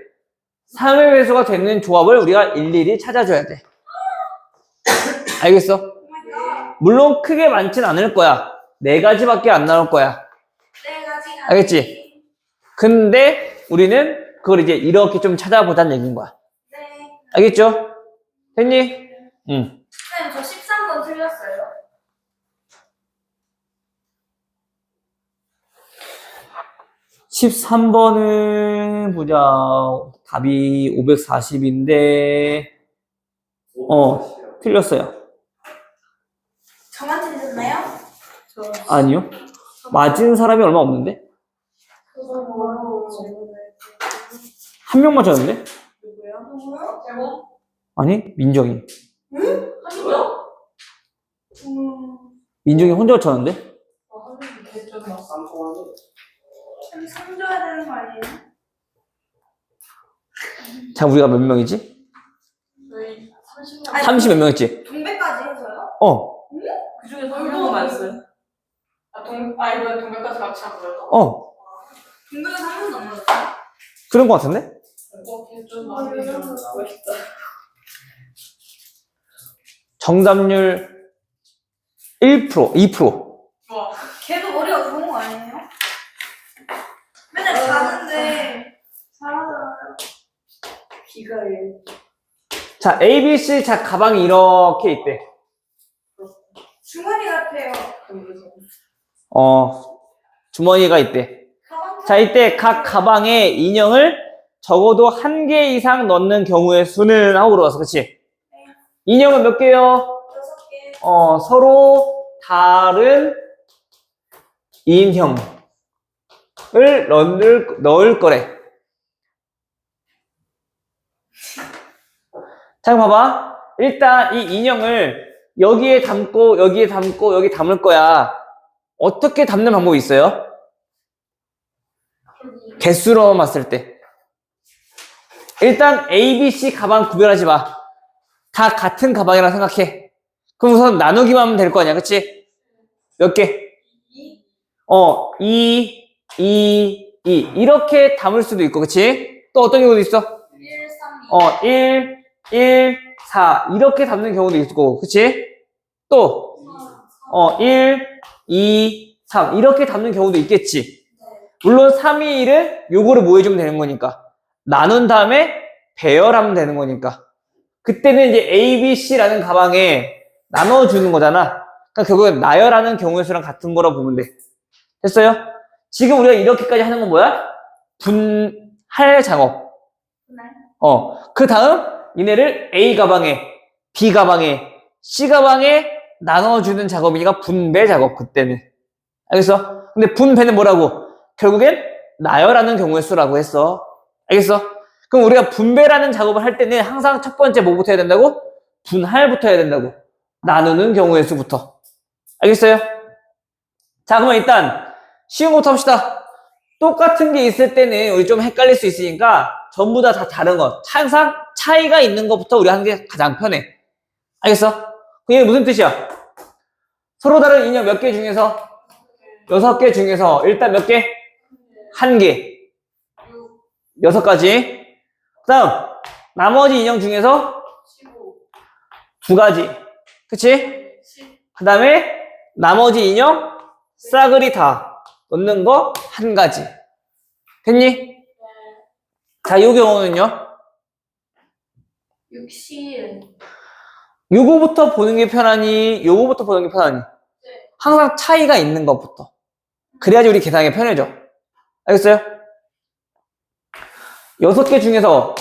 3의 배수가 되는 조합을 우리가 일일이 찾아줘야 돼. 알겠어? 물론 크게 많진 않을 거야. 4가지밖에 안 나올 거야. 4가지. 알겠지? 근데 우리는 그걸 이제 이렇게 좀 찾아보자는 얘기인 거야. 네. 알겠죠? 됐니? 응. 쌤, 저 13번 틀렸어요. 13번은 보자. 답이 540인데 틀렸어요. 저만 틀렸나요? 저 아니요. 맞은 사람이 얼마 없는데? 그거 뭐라고 한 명 맞았는데? 누구야? 누구요? 제목? 아니, 민정이. 한명? 민정이 혼자 맞췄는데? 한명 개쩌나 쌍통하네. 쌤, 3 줘야 되는 거 아니에요? 자, 우리가 몇 명이지? 저희 30명. 아니, 30 몇 명이지? 동백까지 해서요? 그 중에서 한 명은 맞았어요. 이번에 동백까지 같이 한 거예요? 동백에서 한 번도 안 맞았어요? 그런 거 같은데? 개쩌나. 멋있다. 정답률 1%, 2%. 와. 걔도 머리가 좋은 거 아니에요? 맨날 자는데 잘하잖아요. 기가에. 자, A, B, C, 자, 가방이 이렇게 있대. 주머니 같아요. 주머니가 있대. 가방 자, 이때 각 가방에 인형을 적어도 1개 이상 넣는 경우의 수는 하고 물어봤어. 그치? 인형은 몇 개요? 6개. 서로 다른 인형을 넣을 거래. 자, 봐봐. 일단 이 인형을 여기에 담고, 여기에 담고, 여기 담을 거야. 어떻게 담는 방법이 있어요? 개수로 봤을 때. 일단 A, B, C 가방 구별하지 마. 다 같은 가방이라 생각해. 그럼 우선 나누기만 하면 될 거 아니야, 그치? 몇 개? 2, 2, 2. 이렇게 담을 수도 있고, 그치? 또 어떤 경우도 있어? 1, 3, 2. 1, 1, 4. 이렇게 담는 경우도 있고, 그치? 또, 1, 2, 3. 이렇게 담는 경우도 있겠지. 물론 3, 2, 1은 요거를 뭐 해주면 되는 거니까. 나눈 다음에 배열하면 되는 거니까. 그때는 이제 A, B, C라는 가방에 나눠주는 거잖아. 그러니까 결국엔 나열하는 경우의 수랑 같은 거라고 보면 돼. 됐어요? 지금 우리가 이렇게까지 하는 건 뭐야? 분할 작업. 그 다음 얘네를 A 가방에, B 가방에, C 가방에 나눠주는 작업이니까 분배 작업, 그때는. 알겠어? 근데 분배는 뭐라고? 결국엔 나열하는 경우의 수라고 했어. 알겠어? 그럼 우리가 분배라는 작업을 할 때는 항상 첫 번째 뭐부터 해야 된다고? 분할부터 해야 된다고. 나누는 경우의 수부터. 알겠어요? 자, 그러면 일단 쉬운 것부터 합시다. 똑같은 게 있을 때는 우리 좀 헷갈릴 수 있으니까 전부 다 다른 것. 항상 차이가 있는 것부터 우리 하는 게 가장 편해. 알겠어? 그게 무슨 뜻이야? 서로 다른 인형 몇 개 중에서 6개 중에서 일단 몇 개? 1개. 6가지. 그 다음 나머지 인형 중에서 2가지. 그치? 그 다음에 나머지 인형 싸그리 다 넣는 거 1가지. 됐니? 자, 요 경우는요? 60. 요거부터 보는 게 편하니 요거부터 보는 게 편하니? 항상 차이가 있는 것부터. 그래야지 우리 계산이 편해져. 알겠어요? 6개 중에서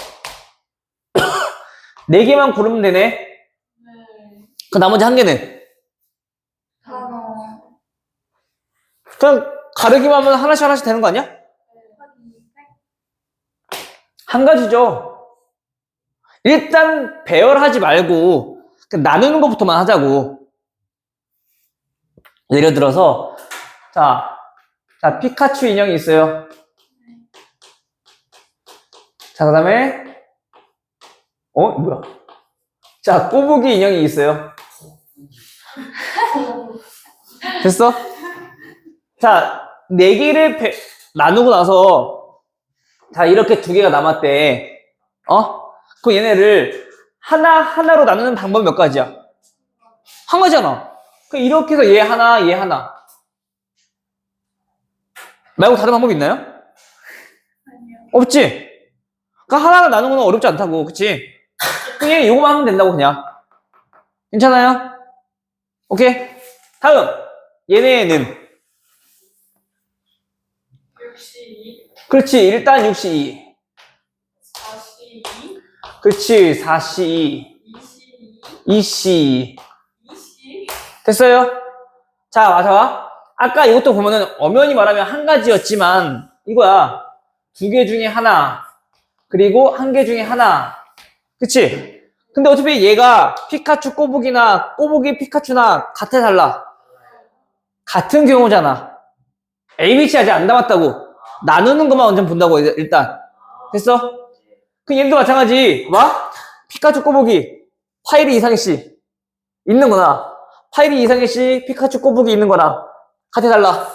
4개만 고르면 되네. 그 나머지 1개는? 단어. 그냥 가르기만 하면 하나씩 되는 거 아니야? 1가지죠. 일단 배열하지 말고 그냥 나누는 것부터만 하자고. 예를 들어서 자, 피카츄 인형이 있어요. 자, 그 다음에 뭐야? 자, 꼬부기 인형이 있어요. 됐어? 자, 4개를 나누고 나서 자, 이렇게 2개가 남았대. 그럼 얘네를 하나하나로 나누는 방법이 몇 가지야? 1가지잖아. 그럼 이렇게 해서 얘 하나, 얘 하나. 말고 다른 방법이 있나요? 아니요. 없지? 그러니까 하나하나 나누는 건 어렵지 않다고, 그치? 그냥 요거만 하면 된다고 그냥. 괜찮아요? 오케이. 다음 얘네는 62, 그렇지 일단 62 42, 그렇지 42 22, 22 20. 됐어요? 자 맞아. 아까 이것도 보면은 엄연히 말하면 한 가지였지만 이거야. 두 개 중에 하나 그리고 한 개 중에 하나 그치? 근데 어차피 얘가 피카츄 꼬북이나 꼬북이 피카츄나 같아 달라? 같은 경우잖아. ABC 아직 안 남았다고. 나누는 것만 완전 본다고 일단. 됐어? 그 얘도 마찬가지. 봐봐. 피카츄 꼬북이 파이리 이상희 씨 있는 거나 파이리 이상희 씨 피카츄 꼬북이 있는 거랑 같아 달라?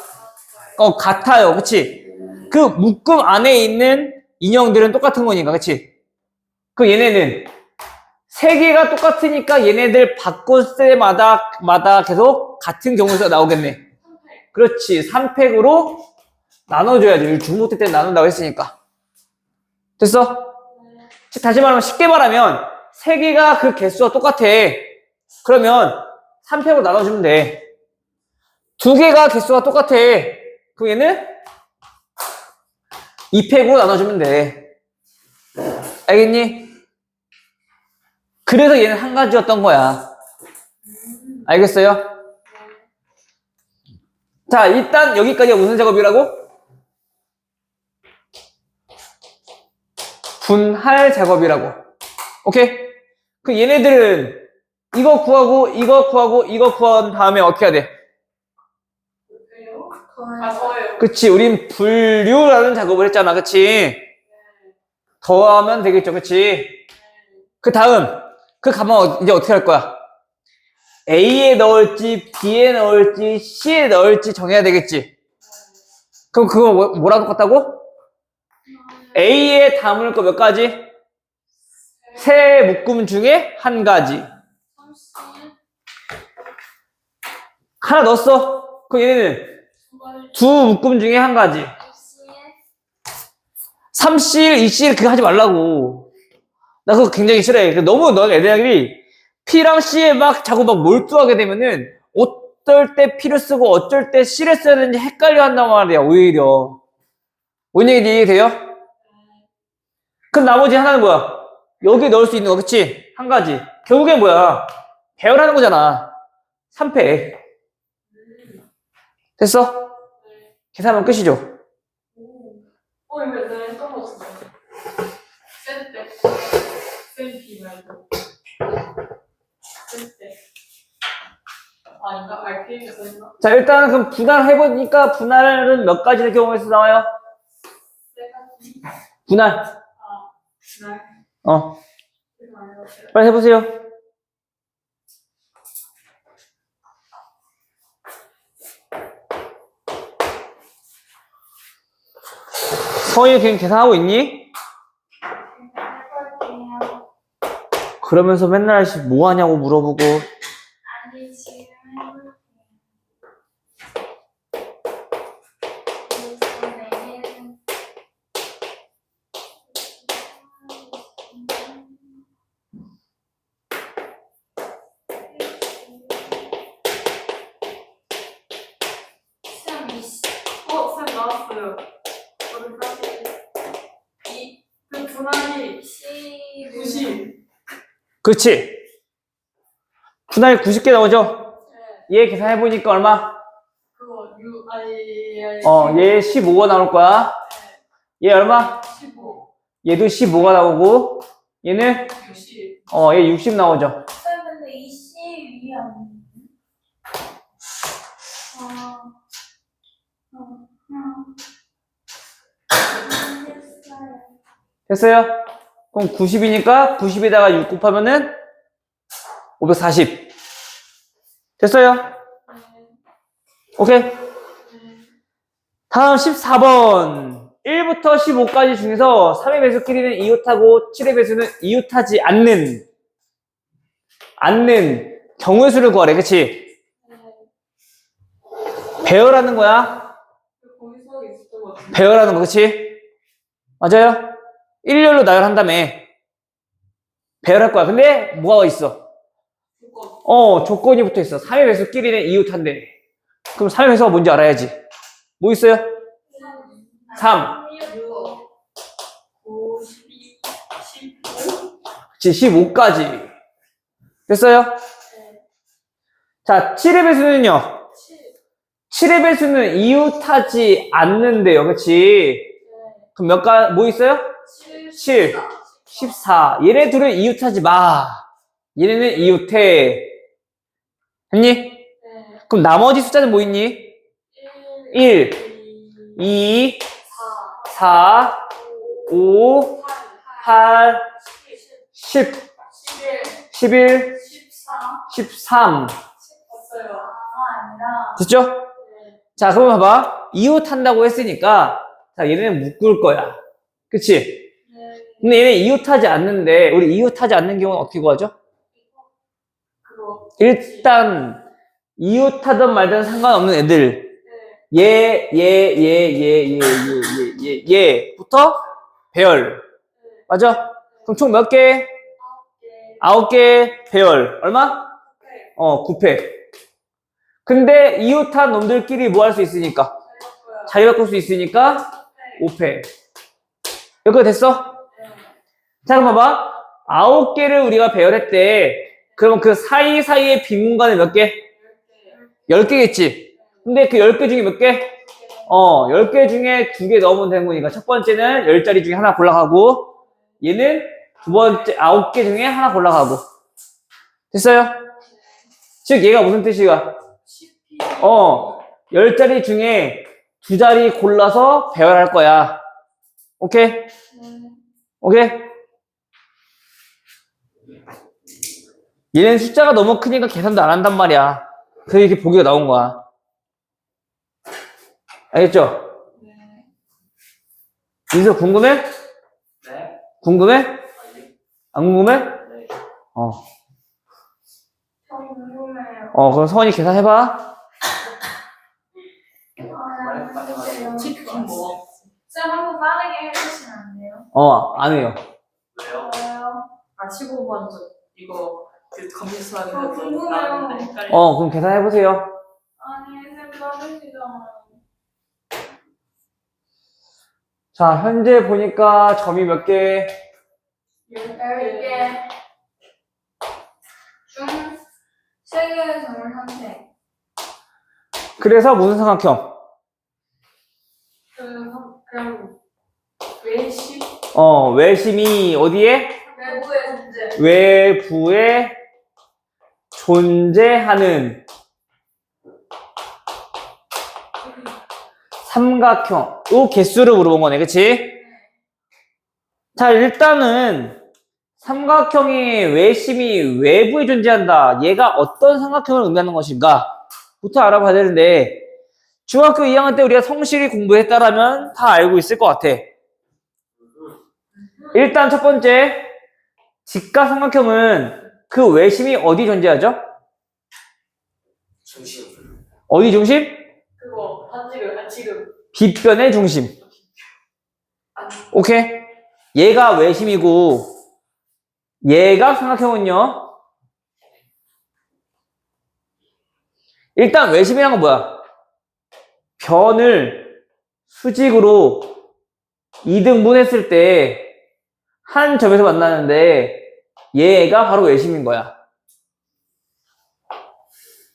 같아요. 그치? 그 묶음 안에 있는 인형들은 똑같은 거니까. 그치? 그 얘네는 세 개가 똑같으니까 얘네들 바꿀 때마다 계속 같은 경우에서 나오겠네. 그렇지. 3팩으로 나눠줘야지. 중복될 때 나눈다고 했으니까. 됐어? 다시 말하면 쉽게 말하면 세 개가 그 개수가 똑같아. 그러면 3팩으로 나눠주면 돼. 두 개가 개수가 똑같아. 그럼 얘는 2팩으로 나눠주면 돼. 알겠니? 그래서 얘는 한 가지였던 거야. 알겠어요? 자, 일단 여기까지가 무슨 작업이라고? 분할 작업이라고. 오케이? 그 얘네들은 이거 구하고 이거 구하고 이거 구한 다음에 어떻게 해야 돼? 아, 저예요. 그치? 우린 분류라는 작업을 했잖아. 그치? 더하면 되겠죠. 그치? 그 다음 그 가만 이제 어떻게 할 거야? A에 넣을지 B에 넣을지 C에 넣을지 정해야 되겠지. 그럼 그거 뭐랑 똑같다고? A에 담을 거 몇 가지? 세 묶음 중에 한 가지. 30, 하나 넣었어. 그럼 얘네는 두 묶음 중에 한 가지. 3실, 2실 그거 하지 말라고. 나 그거 굉장히 싫어해. 너무 넌 애들이 P랑 C에 막 자꾸 막 몰두하게 되면은 어떨 때 P를 쓰고 어쩔 때 C를 써야 되는지 헷갈려 한단 말이야, 오히려. 뭔 얘기인지 이해돼요? 그럼 나머지 하나는 뭐야? 여기 넣을 수 있는 거, 그치? 한 가지. 결국엔 뭐야? 배열하는 거잖아. 3패. 됐어? 계산하면 끝이죠. 이거 내가 했던 거 같은데. 센 때. 센 B 말고. 센 때. 아닌가? RPM에서 했나? 자, 일단 그럼 분할해보니까 분할은 몇 가지의 경우에서 나와요? 세 가지. 분할. 날. 빨리 해보세요. 서희 그냥 계산하고 있니? 해볼게요. 그러면서 맨날 뭐 하냐고 물어보고. 아니, 지금 해볼게요. 그래서 내일은 시험 20. 쌤 나왔어요. 어디까지? 그 분할이 90. 그렇지. 분할 90개 나오죠? 네. 얘 계산해보니까 얼마? 그거 아니. 얘 15가 나올 거야. 얘 얼마? 15. 얘도 15가 나오고, 얘는? 60. 얘 60 나오죠. 쌤, 근데 22 아니에요? 알겠어요. 됐어요? 그럼 90이니까 90에다가 6 곱하면은 540. 됐어요? 오케이. 다음 14번. 1부터 15까지 중에서 3의 배수끼리는 이웃하고 7의 배수는 이웃하지 않는 경우의 수를 구하래. 그치? 배열하는 거야. 거기 수학이 있었던 것 같은데. 배열하는 거. 그치? 맞아요? 일렬로 나열한다며. 배열할 거야. 근데 뭐가 있어? 조건. 조건이 붙어 있어. 3의 배수끼리는 이웃한데. 그럼 3의 배수가 뭔지 알아야지. 뭐 있어요? 3. 5, 12, 15. 그치, 15까지. 됐어요? 자, 7의 배수는요? 7의 배수는 이웃하지 않는데요. 그치? 그럼 뭐 있어요? 7, 14. 얘네 둘은 이웃하지 마. 얘네는 이웃해. 했니? 그럼 나머지 숫자는 뭐 있니? 1, 2, 4, 5, 8, 10, 11, 13. 없어요. 아니라 됐죠? 자, 그럼 봐봐. 이웃한다고 했으니까, 자, 얘네는 묶을 거야. 그치? 근데 얘네 이웃하지 않는데, 우리 이웃하지 않는 경우는 어떻게 구하죠? 그거. 일단, 이웃하든 말든 상관없는 애들. 얘부터 배열. 맞아? 그럼 총 몇 개? 9개 배열. 얼마? 9패. 근데 이웃한 놈들끼리 뭐 할 수 있으니까? 자리 바꿀 수 있으니까 5패. 여기까지 됐어? 자, 그럼 봐봐. 9개를 우리가 배열했대. 그러면 그 사이사이의 빈 공간은 몇 개? 10개겠지. 근데 그 10개 중에 몇 개? 10개 중에 2개 넣으면 되는 거니까 첫 번째는 10자리 중에 하나 골라가고 얘는 두 번째 9개 중에 하나 골라가고. 됐어요? 즉 얘가 무슨 뜻이야? 10자리 중에 2자리 골라서 배열할 거야. 오케이? 오케이? 얘는 숫자가 너무 크니까 계산도 안 한단 말이야. 그래서 이렇게 보기가 나온 거야. 알겠죠? 민서 궁금해? 네. 궁금해? 안 궁금해? 네. 저 궁금해요. 그럼 서원이 계산해봐. 치킨 먹어. 쌤 한번 빠르게 해주시면 안 돼요? 안 해요. 왜요? 왜요? 아, 15번 이거 그 검수하는 아, 거 궁금해요. 나왔는데 헷갈려. 그럼 계산해보세요. 아니 쌤 빠르시잖아요. 자, 현재 보니까 점이 몇 개? 10개 중 3개의 점을 선택. 그래서 무슨 삼각형? 그냥 외식 외심이 어디에? 외부의 존재. 외부에 존재하는 삼각형. 요 개수를 물어본 거네, 그치? 자, 일단은 삼각형의 외심이 외부에 존재한다. 얘가 어떤 삼각형을 의미하는 것인가? 부터 알아봐야 되는데 중학교 2학년 때 우리가 성실히 공부했다라면 다 알고 있을 것 같아. 일단 첫 번째, 직각삼각형은 그 외심이 어디 존재하죠? 중심. 어디 중심? 그거 지금 빗변의 중심. 오케이? 얘가 외심이고 얘가 삼각형은요. 일단 외심이란 건 뭐야? 변을 수직으로 2등분했을 때 한 점에서 만나는데 얘가 바로 외심인 거야.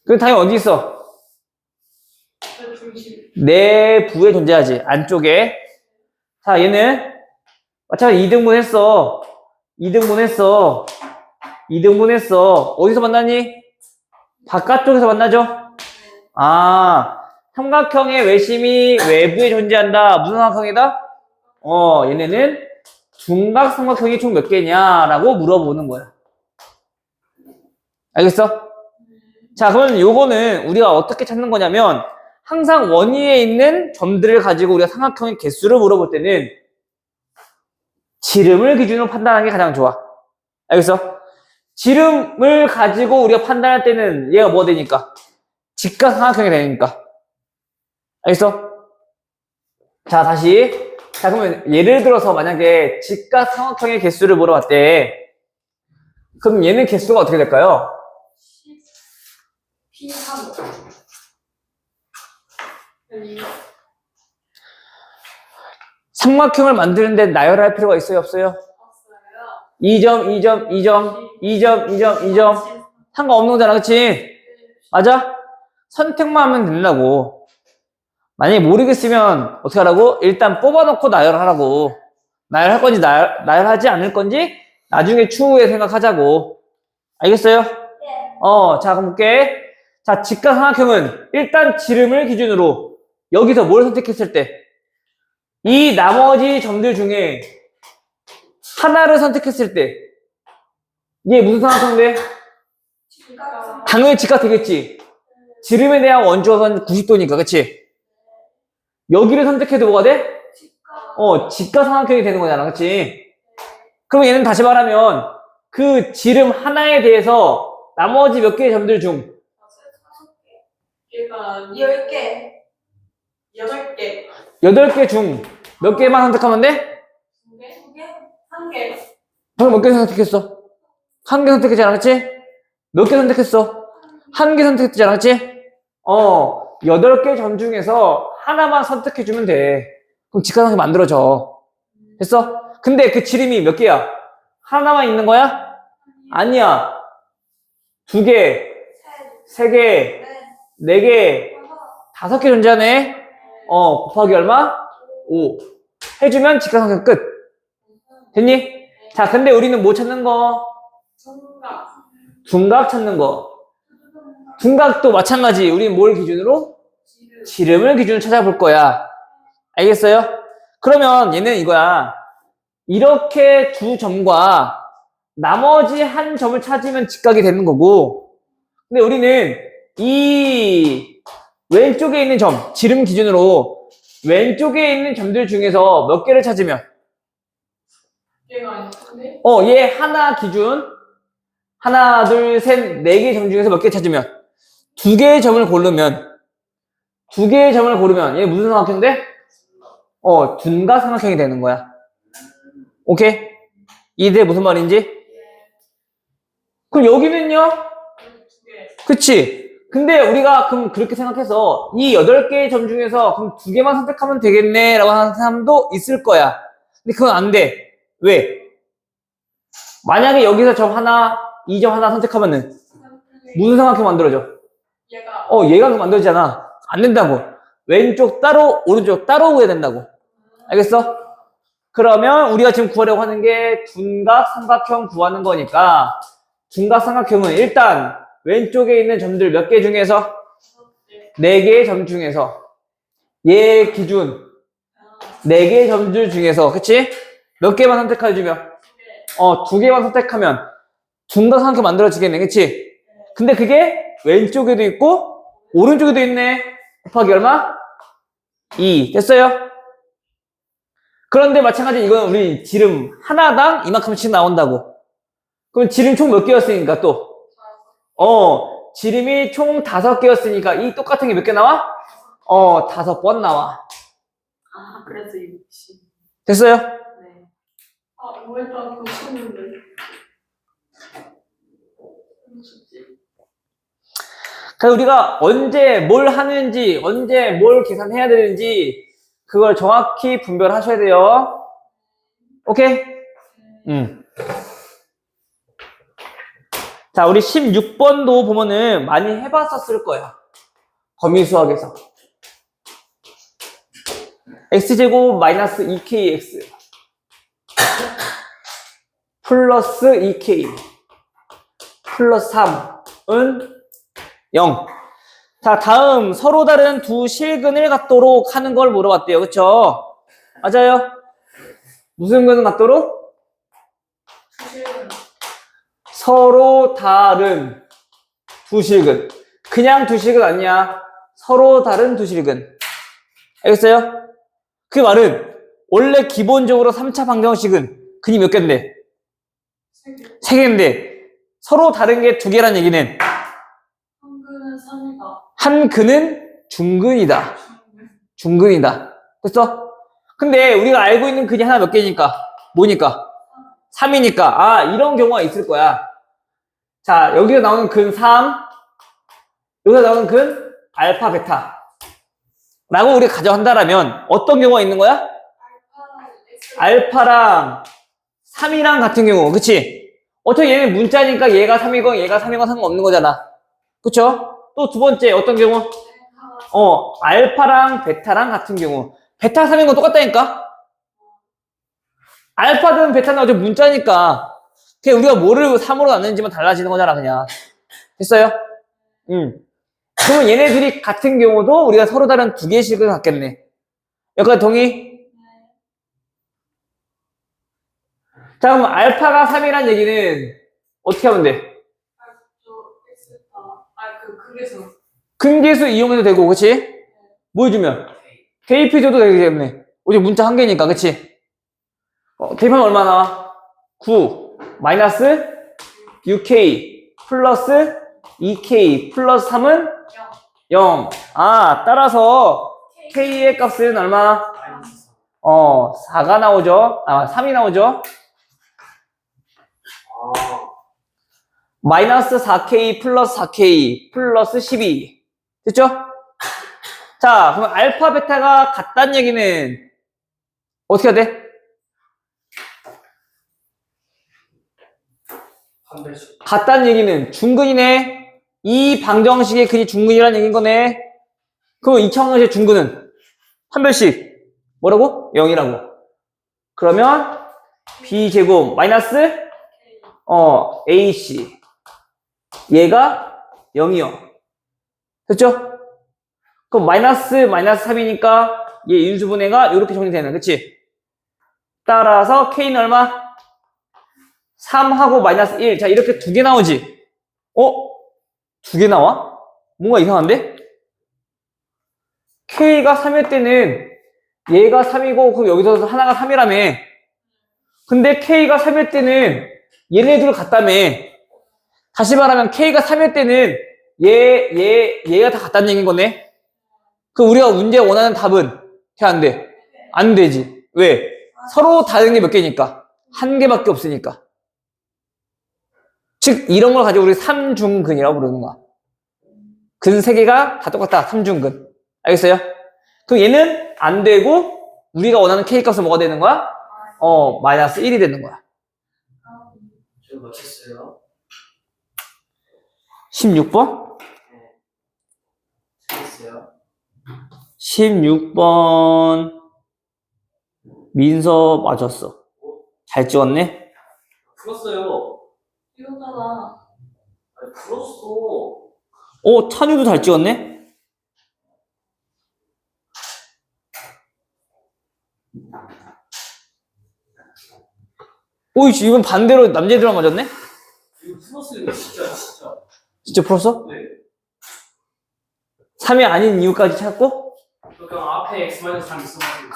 그럼 당연히 어디 있어? 중심. 내부에 존재하지. 안쪽에. 자, 얘는 마찬가지 2등분했어. 2등분했어. 어디서 만나니? 바깥쪽에서 만나죠? 삼각형의 외심이 외부에 존재한다. 무슨 삼각형이다? 얘네는 중각 삼각형이 총 몇 개냐라고 물어보는 거야. 알겠어? 자, 그러면 요거는 우리가 어떻게 찾는 거냐면 항상 원위에 있는 점들을 가지고 우리가 삼각형의 개수를 물어볼 때는 지름을 기준으로 판단하는 게 가장 좋아. 알겠어? 지름을 가지고 우리가 판단할 때는 얘가 뭐 되니까? 직각삼각형이 되니까. 알겠어? 자, 다시. 자, 그러면 예를 들어서 만약에 직각삼각형의 개수를 물어봤대. 그럼 얘는 개수가 어떻게 될까요? P3. 아니, 삼각형을 만드는데 나열할 필요가 있어요, 없어요? 없어요. 2점, 2점, 2점, 2점, 2점, 2점. 상관없는 거잖아, 그치? 맞아? 선택만 하면 된다고. 만약에 모르겠으면 어떻게 하라고? 일단 뽑아놓고 나열하라고. 나열할 건지 나열하지 않을 건지 나중에 추후에 생각하자고. 알겠어요? 네. 자, 그럼 볼게. 자, 직각삼각형은 일단 지름을 기준으로 여기서 뭘 선택했을 때 이 나머지 점들 중에 하나를 선택했을 때 이게 무슨 삼각형인데? 직각. 당연히 직각 되겠지. 지름에 대한 원주각은 90도니까, 그치? 여기를 선택해도 뭐가 돼? 직각. 직각삼각형이 되는 거잖아, 그치? 그럼 얘는 다시 말하면 그 지름 하나에 대해서 나머지 몇 개의 점들 중 얘가 10개. 8개. 8개 중 몇 개만 선택하면 돼? 2개? 2개. 1개. 방금 몇 개 선택했어? 한 개 선택했지 않았지? 몇 개 선택했어? 한 개 선택했지 않았지? 8개 점 중에서 하나만 선택해주면 돼. 그럼 직각삼각형 만들어져. 됐어? 근데 그 지름이 몇 개야? 하나만 있는 거야? 아니야. 2개, 셋. 3개, 넷. 4개, 다섯. 5개 존재하네? 곱하기 얼마? 5. 해주면 직각삼각형 끝. 됐니? 자, 근데 우리는 뭐 찾는 거? 중각. 둔각 찾는 거. 둔각도 마찬가지. 우리는 뭘 기준으로? 지름. 지름을 기준으로 찾아볼 거야. 알겠어요? 그러면 얘는 이거야. 이렇게 두 점과 나머지 한 점을 찾으면 직각이 되는 거고, 근데 우리는 이 왼쪽에 있는 점, 지름 기준으로 왼쪽에 있는 점들 중에서 몇 개를 찾으면 얘가 아닌데? 얘 하나 기준 하나, 둘, 셋, 4개 점 중에서 몇 개 찾으면 2개의 점을 고르면 2개의 점을 고르면 얘 무슨 삼각형인데? 둔각 삼각형이 되는 거야. 오케이? 이해 무슨 말인지? 그럼 여기는요? 2개. 그치? 근데 우리가 그럼 그렇게 생각해서 이 8개의 점 중에서 그럼 2개만 선택하면 되겠네 라고 하는 사람도 있을 거야. 근데 그건 안 돼. 왜? 만약에 여기서 점 하나, 이 점 하나 선택하면은 무슨 삼각형 만들어져? 얘가 얘가 만들어지잖아. 안 된다고. 왼쪽 따로, 오른쪽 따로 구해야 된다고. 알겠어? 그러면 우리가 지금 구하려고 하는 게 둔각 삼각형 구하는 거니까 둔각 삼각형은 일단 왼쪽에 있는 점들 몇 개 중에서 4개의 점 중에서 얘 기준 4개의 점들 중에서 그치? 몇 개만 선택해주면 2개만 선택하면 둔각 삼각형 만들어지겠네, 그치? 근데 그게 왼쪽에도 있고 오른쪽에도 있네. 곱하기 얼마? 2. 됐어요? 그런데 마찬가지 이건 우리 지름 하나당 이만큼씩 나온다고. 그럼 지름 총 몇 개였으니까 또? 지름이 총 5개였으니까 이 똑같은 게 몇 개 나와? 5번 나와. 아, 그래서 60. 됐어요? 네. 아, 뭐 일단 고쳤는데. 그래서 우리가 언제 뭘 하는지, 언제 뭘 계산해야 되는지 그걸 정확히 분별하셔야 돼요. 오케이? 자, 우리 16번도 보면은 많이 해봤었을 거야. 거미수학에서. x제곱 마이너스 2kx 플러스 2k 플러스 3은 0. 자, 다음 서로 다른 두 실근을 갖도록 하는 걸 물어봤대요. 그쵸? 맞아요? 무슨 근을 갖도록? 서로 다른 두 실근. 그냥 두 실근 아니야. 서로 다른 두 실근. 알겠어요? 그 말은 원래 기본적으로 3차 방정식은 근이 몇 개인데? 3개인데 서로 다른 게 2개란 얘기는 한근은 3이다. 한 근은 중근이다. 중근이다. 됐어? 근데 우리가 알고 있는 근이 하나 몇 개니까? 뭐니까? 3이니까. 이런 경우가 있을 거야. 자, 여기서 나오는 근 3, 여기서 나오는 근 알파, 베타. 라고 우리가 가정한다라면 어떤 경우가 있는 거야? 알파랑 3이랑 같은 경우, 그치? 어차피 얘는 문자니까 얘가 3이건 얘가 3이건 상관없는 거잖아. 그쵸? 또 두 번째, 어떤 경우? 알파랑 베타랑 같은 경우. 베타 3인 건 똑같다니까? 알파든 베타는 어차피 문자니까. 그냥 우리가 뭐를 3으로 나누는지만 달라지는 거잖아, 그냥. 됐어요? 그러면 얘네들이 같은 경우도 우리가 서로 다른 두 개씩을 갖겠네. 여기까지 동의? 자, 그럼 알파가 3이란 얘기는 어떻게 하면 돼? 그게서. 근계수 이용해도 되고, 그치? 뭐 해주면? 대입해 줘도 되겠네. 어제 문자 한 개니까, 그치? 대입하면 얼마 나와? 9 마이너스 6k 플러스 2k 플러스 3은 0. 아, 따라서 k의 값은 얼마? 4가 나오죠. 3이 나오죠. 마이너스 4k 플러스 4k 플러스 12. 됐죠? 자, 그럼 알파, 베타가 같다는 얘기는 어떻게 해야 돼? 한 배씩. 같다는 얘기는 중근이네. 이 방정식의 근이 중근이라는 얘기인 거네. 그럼 이 방정식의 중근은 한 별씩 뭐라고? 0이라고. 그러면 b제곱 마이너스 ac 얘가 0이요. 됐죠? 그럼 마이너스 3이니까 얘 인수분해가 이렇게 정리되는, 그치? 따라서 k는 얼마? 3하고 마이너스 1. 자, 이렇게 두 개 나오지? 두 개 나와? 뭔가 이상한데? k가 3일 때는 얘가 3이고, 그럼 여기서 하나가 3이라며. 근데 k가 3일 때는 얘네들 같다며. 다시 말하면 k가 3일 때는 얘가 다 같다는 얘기인 거네. 그럼 우리가 문제 원하는 답은 돼, 안 돼? 안 되지. 왜? 서로 다른 게 몇 개니까? 한 개밖에 없으니까. 즉, 이런 걸 가지고 우리 삼중근이라고 부르는 거야. 근 세 개가 다 똑같다. 삼중근. 알겠어요? 그럼 얘는 안 되고, 우리가 원하는 k 값은 뭐가 되는 거야? 마이너스 1이 되는 거야. 저 맞췄어요. 16번? 잘했어요. 16번. 민서 맞았어. 잘 찍었네? 풀었어요. 이거잖아. 아니, 풀었어. 찬유도 잘 찍었네? 오이씨, 이건 반대로 남자애들만 맞았네? 이거 풀었어요. 진짜. 진짜 풀었어? 네. 3이 아닌 이유까지 찾고? 그냥 앞에 x 마이너스 3 있어가지고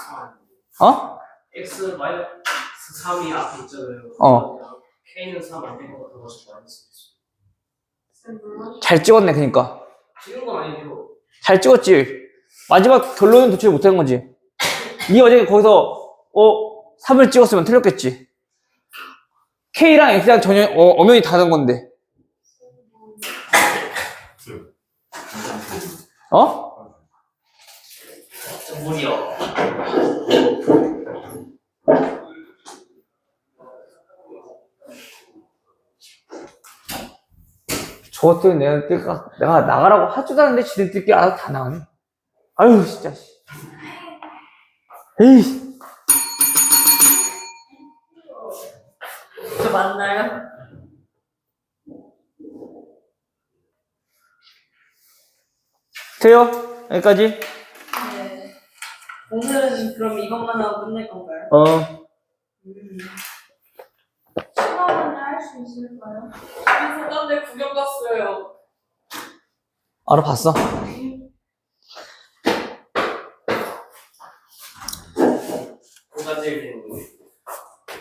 x 마이너스 3이 앞에 있잖아요. k는 3 안 된 거 같아가지고 마이너스 있어요. 잘 찍었네, 그니까. 찍은 건 아니죠. 잘 찍었지. 마지막 결론은 도출 못한 거지. 니 어제 거기서 3을 찍었으면 틀렸겠지. K랑 X랑 전혀 엄연히 다른 건데. 무리요. 저것들은 내가 나가라고 하지도 않는데 지들끼리 알아서 다 나가네. 아유, 진짜. 에이. 저 맞나요? 돼요? 여기까지? 네. 오늘은 그럼 이것만 하고 끝낼 건가요? 시간만에 할 수 있을까요? 사람들 구경 갔어요. 알아봤어. 고단제일 되는 거예요.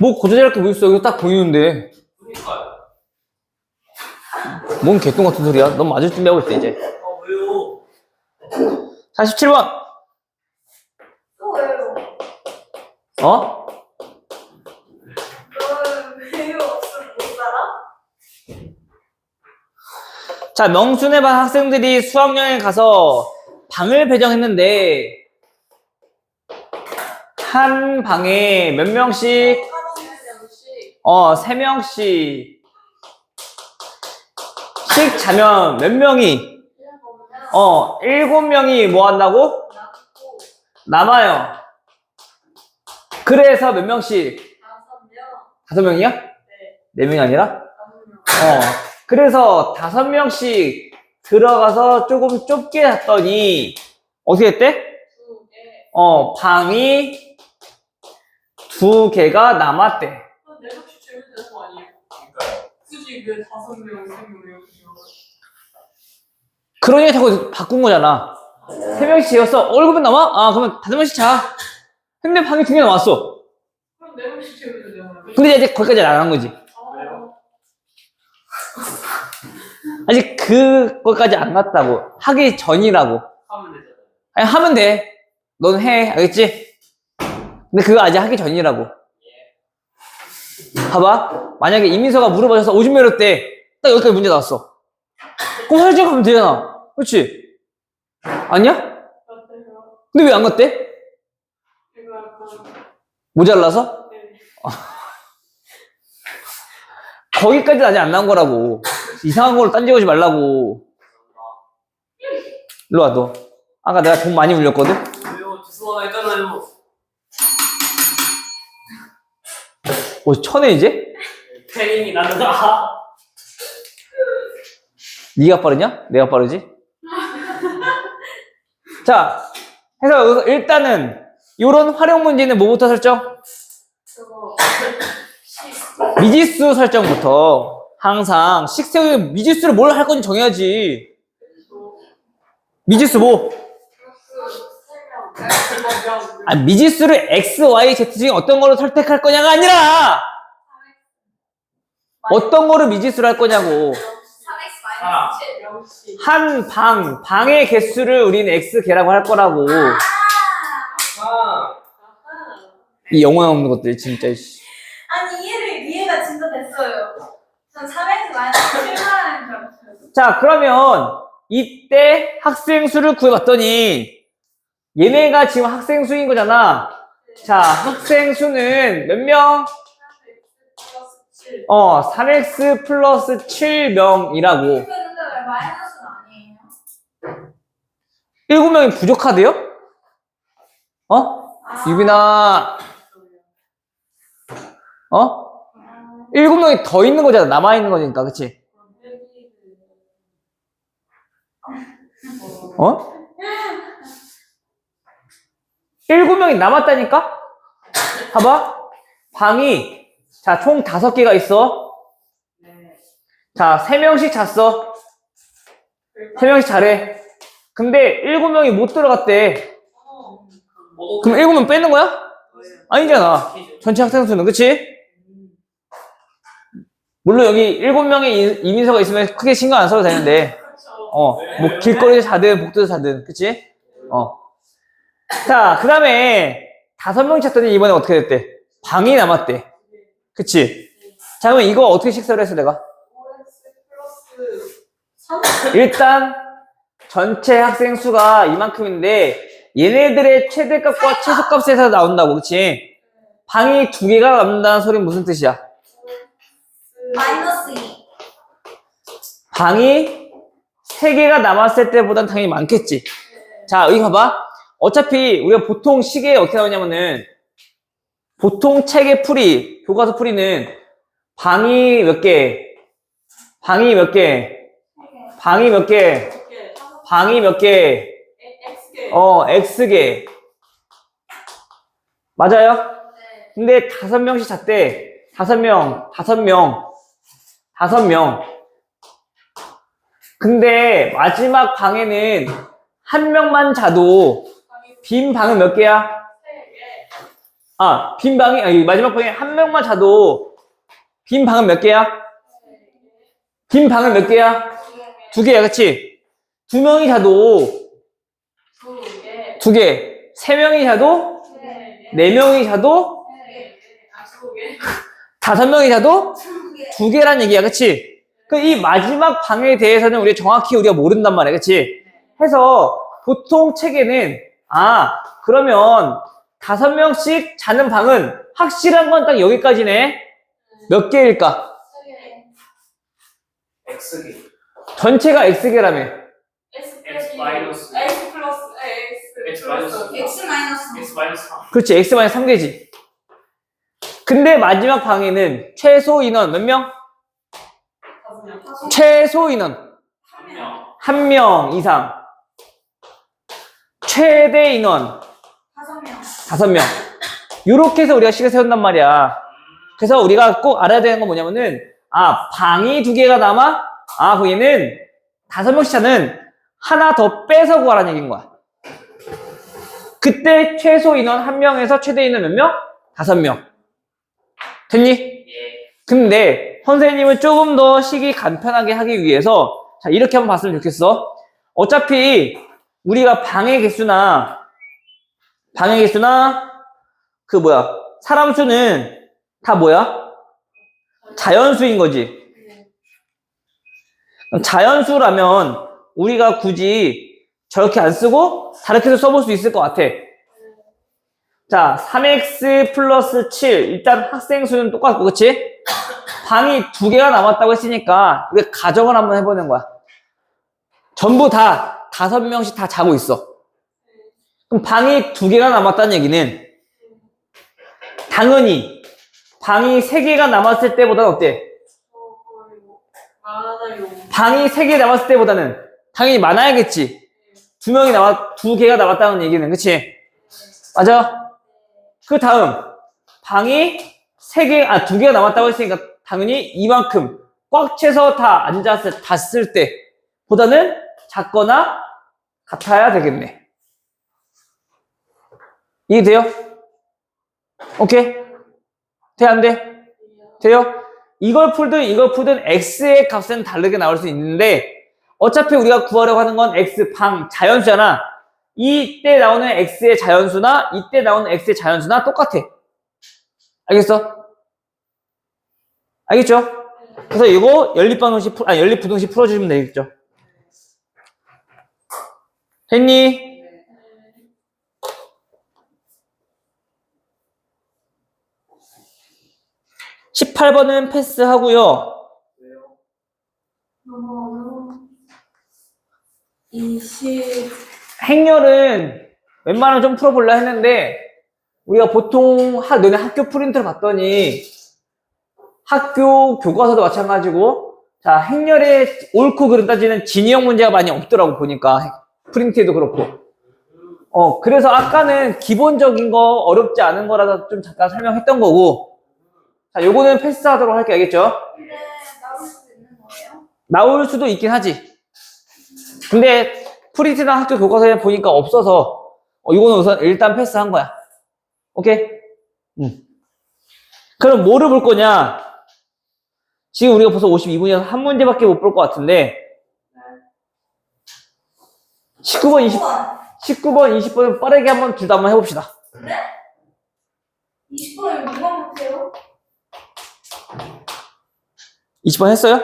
뭐 고자질할 게 뭐 있어. 이거 딱 보이는데. 그러니까요. 뭔 개똥 같은 소리야. 넌 맞을 준비하고 있어, 이제. 왜요? 47번. 또 왜요? 어? 너는 왜요? 없으면 못 살아? 자, 명순의 반 학생들이 수학여행 가서 방을 배정했는데 한 방에 몇 명씩? 3명씩 자면 몇 명이? 7명이 뭐 한다고? 남아요. 그래서 몇 명씩? 5명이야? 네 명이 아니라? 그래서 5명씩 들어가서 조금 좁게 잤더니 어떻게 했대? 방이 2개가 남았대. 내가 혹시 재면 되는 거 아니에요? 그러니까요. 굳이 왜 5명, 3명 이렇게 그러니까 자꾸 바꾼 거잖아. 3명씩 지었어. 7명 남아? 아, 그러면 5명씩 자. 근데 방이 2개 남았어. 그럼 내가 혹시 재면 되잖아요. 근데 이제 거기까지 안 한 거지. 왜요? 아직 그거까지 안 갔다고. 하기 전이라고. 하면 되잖아요. 아니, 하면 돼. 넌 해. 알겠지? 근데 그거 아직 하기 전이라고. 봐봐. 만약에 이민서가 물어봐줘서 오줌 매렸대. 딱 여기까지 문제 나왔어. 그럼 설정 가면 되잖아. 그렇지? 아니야? 어때요? 근데 왜 안 갔대? 이거 약간 모자라서? 네. 거기까지 아직 안 나온 거라고. 이상한 걸로 딴지 오지 말라고. 일로 와, 너. 아까 내가 돈 많이 물렸거든? 왜요? 주소가 했잖아요. 천에 이제? 패닝이 난다. 네가 빠르냐? 내가 빠르지? 자, 해서 여기서 일단은 이런 활용 문제는 뭐부터 설정? 그거 미지수 설정부터 항상 식세우에 미지수를 뭘 할 건지 정해야지. 미지수 뭐? 미지수를 x, y, z 중에 어떤 거로 선택할 거냐가 아니라 어떤 거를 미지수로 할 거냐고. 3x-7. 역시 한 방의 개수를 우리는 x개라고 할 거라고. 아, 이 영어에 없는 것들 진짜. 아니 이해가 진짜 됐어요. 전 3x-7 말하는 줄 알았어요. 자, 그러면 이때 학생 수를 구해봤더니 얘네가 지금 학생 수인 거잖아. 자, 학생 수는 몇 명? 3x+7 3x 플러스 7명이라고. 근데 왜 마이너스는 아니에요? 7명이 부족하대요? 유빈아, 7명이 더 있는 거잖아. 남아있는 거니까, 그치? 7명이 남았다니까? 봐봐. 방이, 자, 총 5개가 있어. 자, 3명씩 잤어. 3명씩 자래. 근데 7명이 못 들어갔대. 그럼 7명 빼는 거야? 아니잖아. 전체 학생 수는, 그치? 물론 여기 7명의 이민서가 있으면 크게 신경 안 써도 되는데, 뭐 길거리에서 자든 복도에서 자든, 그치? 자, 그 다음에 5명 찾더니 이번에 어떻게 됐대? 방이 남았대. 그치? 자, 그러면 이거 어떻게 식사를 했어, 내가? 5x 플러스 3 일단 전체 학생 수가 이만큼인데 얘네들의 최대값과 최소값에서 나온다고, 그치? 방이 2개가 남는다는 소리는 무슨 뜻이야? 마이너스 2. 방이 3개가 남았을 때보단 당연히 많겠지. 자, 여기 봐봐. 어차피 우리가 보통 시계에 어떻게 나오냐면은 보통 책의 풀이, 교과서 풀이는 방이 몇 개, 방이 몇 개, 방이 몇 개, 방이 몇 개, x개 x개. 맞아요? 네. 근데 5명씩 잤대. 5명. 근데 마지막 방에는 한 명만 자도 빈 방은 몇 개야? 빈 방이, 마지막 방에 한 명만 자도 빈 방은 몇 개야? 빈 방은 몇 개야? 2개야, 그치? 2명이 자도 2개 2개. 3명이 자도 4명이 자도 2개 5명이 자도 2개란 얘기야, 그치? 이 마지막 방에 대해서는 우리가 모른단 말이야. 그치? 해서 보통 책에는, 그러면 5명씩 자는 방은 확실한 건 딱 여기까지네. 몇 개일까? X개. 전체가 X개라며. X 마이너스. X 플러스 X 마이너스. X 마이너스. X 마이너스 3. 그렇지. X-3개지. 근데 마지막 방에는 최소 인원 몇 명? 5명. 최소 인원 1명. 1명 이상. 최대 인원 5명. 5명. 요렇게 해서 우리가 식을 세운단 말이야. 그래서 우리가 꼭 알아야 되는 건 뭐냐면은, 방이 2개가 남아? 거기는 5명씩 자는 하나 더 빼서 구하라는 얘기인 거야. 그때 최소 인원 1명에서 최대 인원 몇 명? 5명. 됐니? 예. 근데 선생님은 조금 더 식이 간편하게 하기 위해서, 자, 이렇게 한번 봤으면 좋겠어. 어차피 우리가 방의 개수나 사람 수는 다 뭐야? 자연수인 거지. 자연수라면 우리가 굳이 저렇게 안 쓰고 다르게 해서 써볼 수 있을 것 같아. 자, 3x 플러스 7. 일단 학생 수는 똑같고, 그치? 방이 2개가 남았다고 했으니까 우리가 가정을 한번 해보는 거야. 전부 다 5명씩 다 자고 있어. 그럼 방이 2개가 남았다는 얘기는 당연히 방이 3개가 남았을 때보다는 어때? 많아요. 방이 3개 남았을 때보다는 당연히 많아야겠지. 2개가 남았다는 얘기는, 그치? 맞아? 그 다음, 방이 2개가 남았다고 했으니까 당연히 이만큼 꽉 채서 다 잤을 때 보다는 작거나 같아야 되겠네. 이해돼요? 오케이? 돼, 안 돼? 돼요? 이걸 풀든 x의 값은 다르게 나올 수 있는데 어차피 우리가 구하려고 하는 건 x방 자연수잖아. 이때 나오는 x의 자연수나 이때 나오는 x의 자연수나 똑같아. 알겠어? 알겠죠? 그래서 이거 연립부등식 풀어주시면 되겠죠? 했니? 18번은 패스하고요. 너무 어려워. 20. 행렬은 웬만하면 좀 풀어볼라 했는데 우리가 보통 너네 학교 프린트를 봤더니 학교 교과서도 마찬가지고 자 행렬의 옳고 그름 따지는 진위형 문제가 많이 없더라고 보니까 프린트에도 그렇고 그래서 아까는 기본적인 거 어렵지 않은 거라서 좀 잠깐 설명했던 거고 자 요거는 패스하도록 할게. 알겠죠? 근데 나올 수 있는 거예요? 나올 수도 있긴 하지. 근데 프린트나 학교 교과서에 보니까 없어서 이거는 우선 일단 패스한 거야. 오케이? 그럼 뭐를 볼 거냐? 지금 우리가 벌써 52분이어서 한 문제밖에 못 볼 것 같은데 19번, 20번은 빠르게 한번 둘 다 한번 해봅시다. 네? 20번을 누가 못해요? 20번 했어요?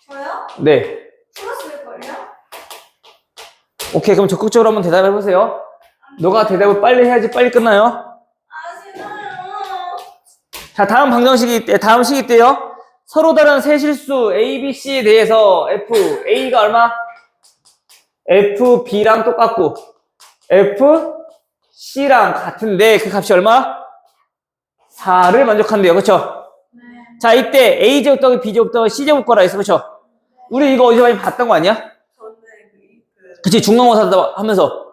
저요? 네. 풀었을걸요? 오케이, 그럼 적극적으로 한번 대답해보세요. 너가 대답을 빨리 해야지 빨리 끝나요. 아, 싫어요. 자, 다음 식이 때요. 서로 다른 세 실수 A, B, C에 대해서 F, A가 얼마? F, B랑 똑같고 F, C랑 같은데 그 값이 얼마? 4를 만족한대요. 그쵸? 네. 자, 이때 A제곱 더하기 B제곱 더하기 C제곱 거라 했어. 그쵸? 우리 이거 어디서 많이 봤던 거 아니야? 저는 그치? 중간고사 하면서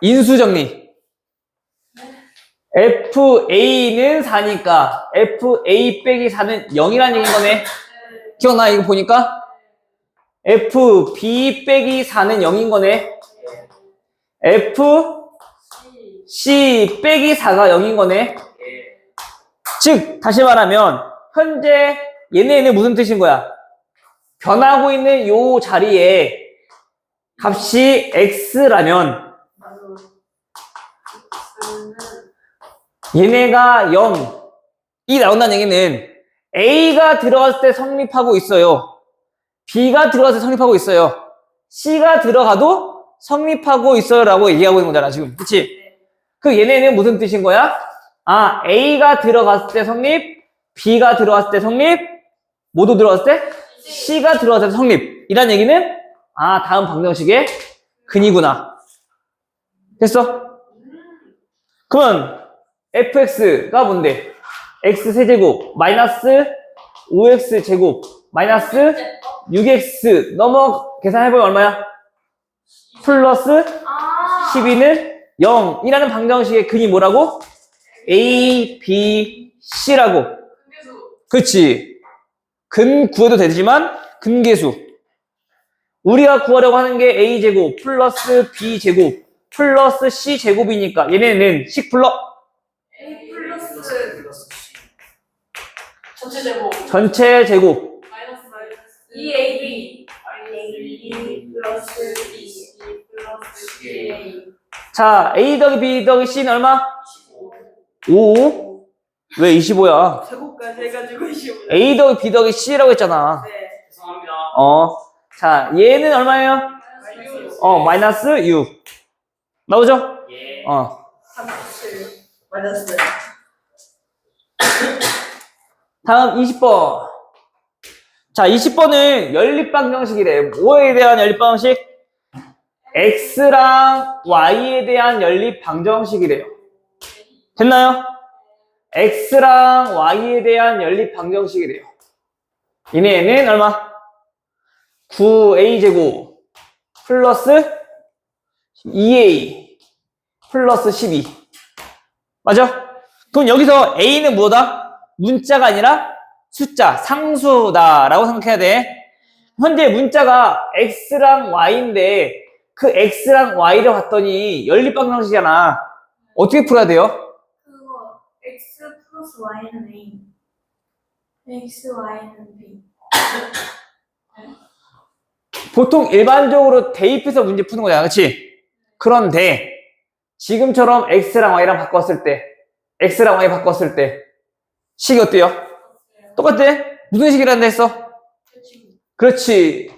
인수정리 FA는 4니까 FA 빼기 4는 0이라는 얘기인 거네. 기억나? 이거 보니까 FB 빼기 4는 0인 거네. FC 빼기 4가 0인 거네. 즉 다시 말하면 현재 얘네는 무슨 뜻인 거야? 변하고 있는 요 자리에 값이 x라면 얘네가 0이 나온다는 얘기는 A가 들어갔을 때 성립하고 있어요. B가 들어가서 성립하고 있어요. C가 들어가도 성립하고 있어요 라고 얘기하고 있는 거잖아 지금. 그치? 그 얘네는 무슨 뜻인 거야? 아, A가 들어갔을 때 성립, B가 들어갔을 때 성립, 모두 들어갔을 때 C가 들어갔을 때 성립. 이란 얘기는 아, 다음 방정식의 근이구나. 됐어? 그러면 fx가 뭔데? x세제곱 마이너스 5x제곱 마이너스 6x 넘어 계산해보면 얼마야? 플러스 아. 12는 0이라는 방정식의 근이 뭐라고? A, B, C라고. 그렇지. 근 구해도 되지만 근계수. 우리가 구하려고 하는 게 A제곱 플러스 B제곱 플러스 C제곱이니까 얘네는 식 불러. A 플러스 전체 제곱. 전체 제곱. 마이너스 2AB. A 플러스 B 플러스 A. 자, A 더하기 B 더하기 C는 얼마? 5. 왜 25야? 제곱까지 해가지고 25. A 더하기 B 더하기 C라고 했잖아. 네. 죄송합니다. 자, 얘는 얼마예요? 마이너스 6. 나오죠? 예. 37. 마이너스. 다음 20번. 자, 20번은 연립방정식이래. 뭐에 대한 연립방정식? X랑 Y에 대한 연립방정식이래요. 됐나요? X랑 Y에 대한 연립방정식이래요. 얘네는 얼마? 9A제곱 플러스 2A 플러스 12. 맞아? 그럼 여기서 A는 뭐다? 문자가 아니라 숫자, 상수다라고 생각해야 돼. 현재 문자가 X랑 Y인데 그 X랑 Y를 봤더니 연립방정식이잖아. 어떻게 풀어야 돼요? 그거 X 플러스 Y는 A. X, Y는 B. 보통 일반적으로 대입해서 문제 푸는 거잖아. 그치? 그런데 지금처럼 X랑 Y랑 바꿨을 때 X랑 Y 바꿨을 때 식이 어때요? 똑같아? 무슨 식이라는 데 했어? 그렇지.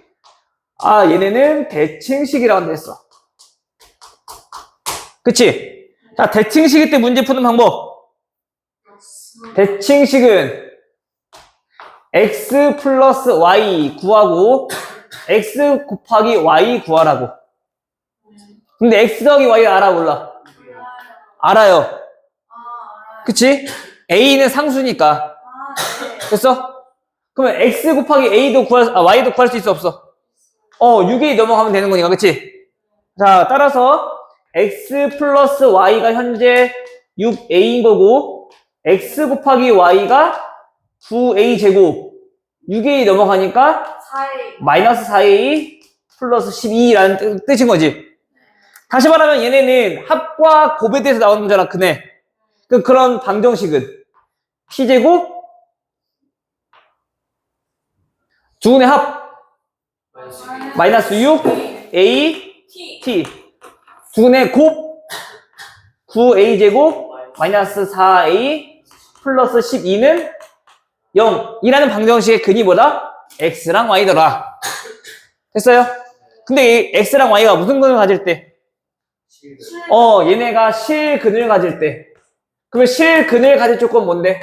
아, 얘네는 대칭식이라고 한다 했어. 그치? 자, 대칭식일 때 문제 푸는 방법. 대칭식은 X 플러스 Y 구하고 X 곱하기 Y 구하라고. 근데 X 더하기 Y 알아 몰라? 알아요. 아, 그치? A는 상수니까. 네. 됐어? 그러면 X 곱하기 A도 Y도 구할 수 있어 없어? 6A 넘어가면 되는 거니까. 그치? 자, 따라서 X 플러스 Y가 현재 6A인 거고 X 곱하기 Y가 9A 제곱 6A 넘어가니까 4A. 마이너스 4A 플러스 12라는 뜻인 거지. 다시 말하면 얘네는 합과 곱에 대해서 나오는 거잖아. 그네. 그런 방정식은 P제곱 두 분의 합 마이너스 6 A T 두 분의 곱 9A 제곱 마이너스 4A 플러스 12는 0이라는 방정식의 근이 뭐다? X랑 Y더라. 됐어요? 근데 이 X랑 Y가 무슨 근을 가질 때? 얘네가 실근을 가질 때. 그러면 실근을 가질 조건 뭔데?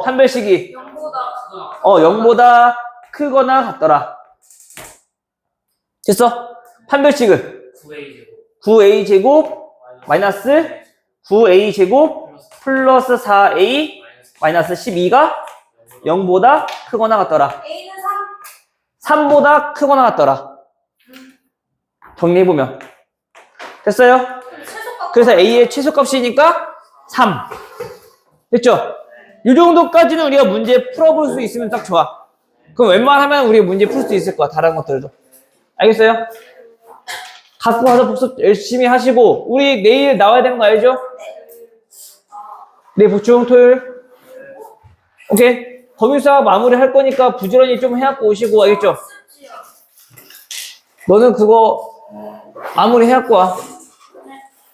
판별식이 0보다 0보다 크거나 같더라. 됐어? 판별식은 9A 제곱 마이너스 9A 제곱 플러스 4A 마이너스 12가 0보다 크거나 같더라. A는 3. 3보다 크거나 같더라. 정리해보면. 됐어요? 최소값. 그래서 A의 최소값이니까 3. 됐죠? 이 정도까지는 우리가 문제 풀어볼 수 있으면 딱 좋아. 그럼 웬만하면 우리가 문제 풀 수 있을 거야. 다른 것들도. 알겠어요? 갖고 가서 복습 열심히 하시고 우리 내일 나와야 되는 거 알죠? 네, 보충 토요일. 오케이. 검유수학 마무리 할 거니까 부지런히 좀 해갖고 오시고 알겠죠? 너는 그거 마무리 해갖고 와.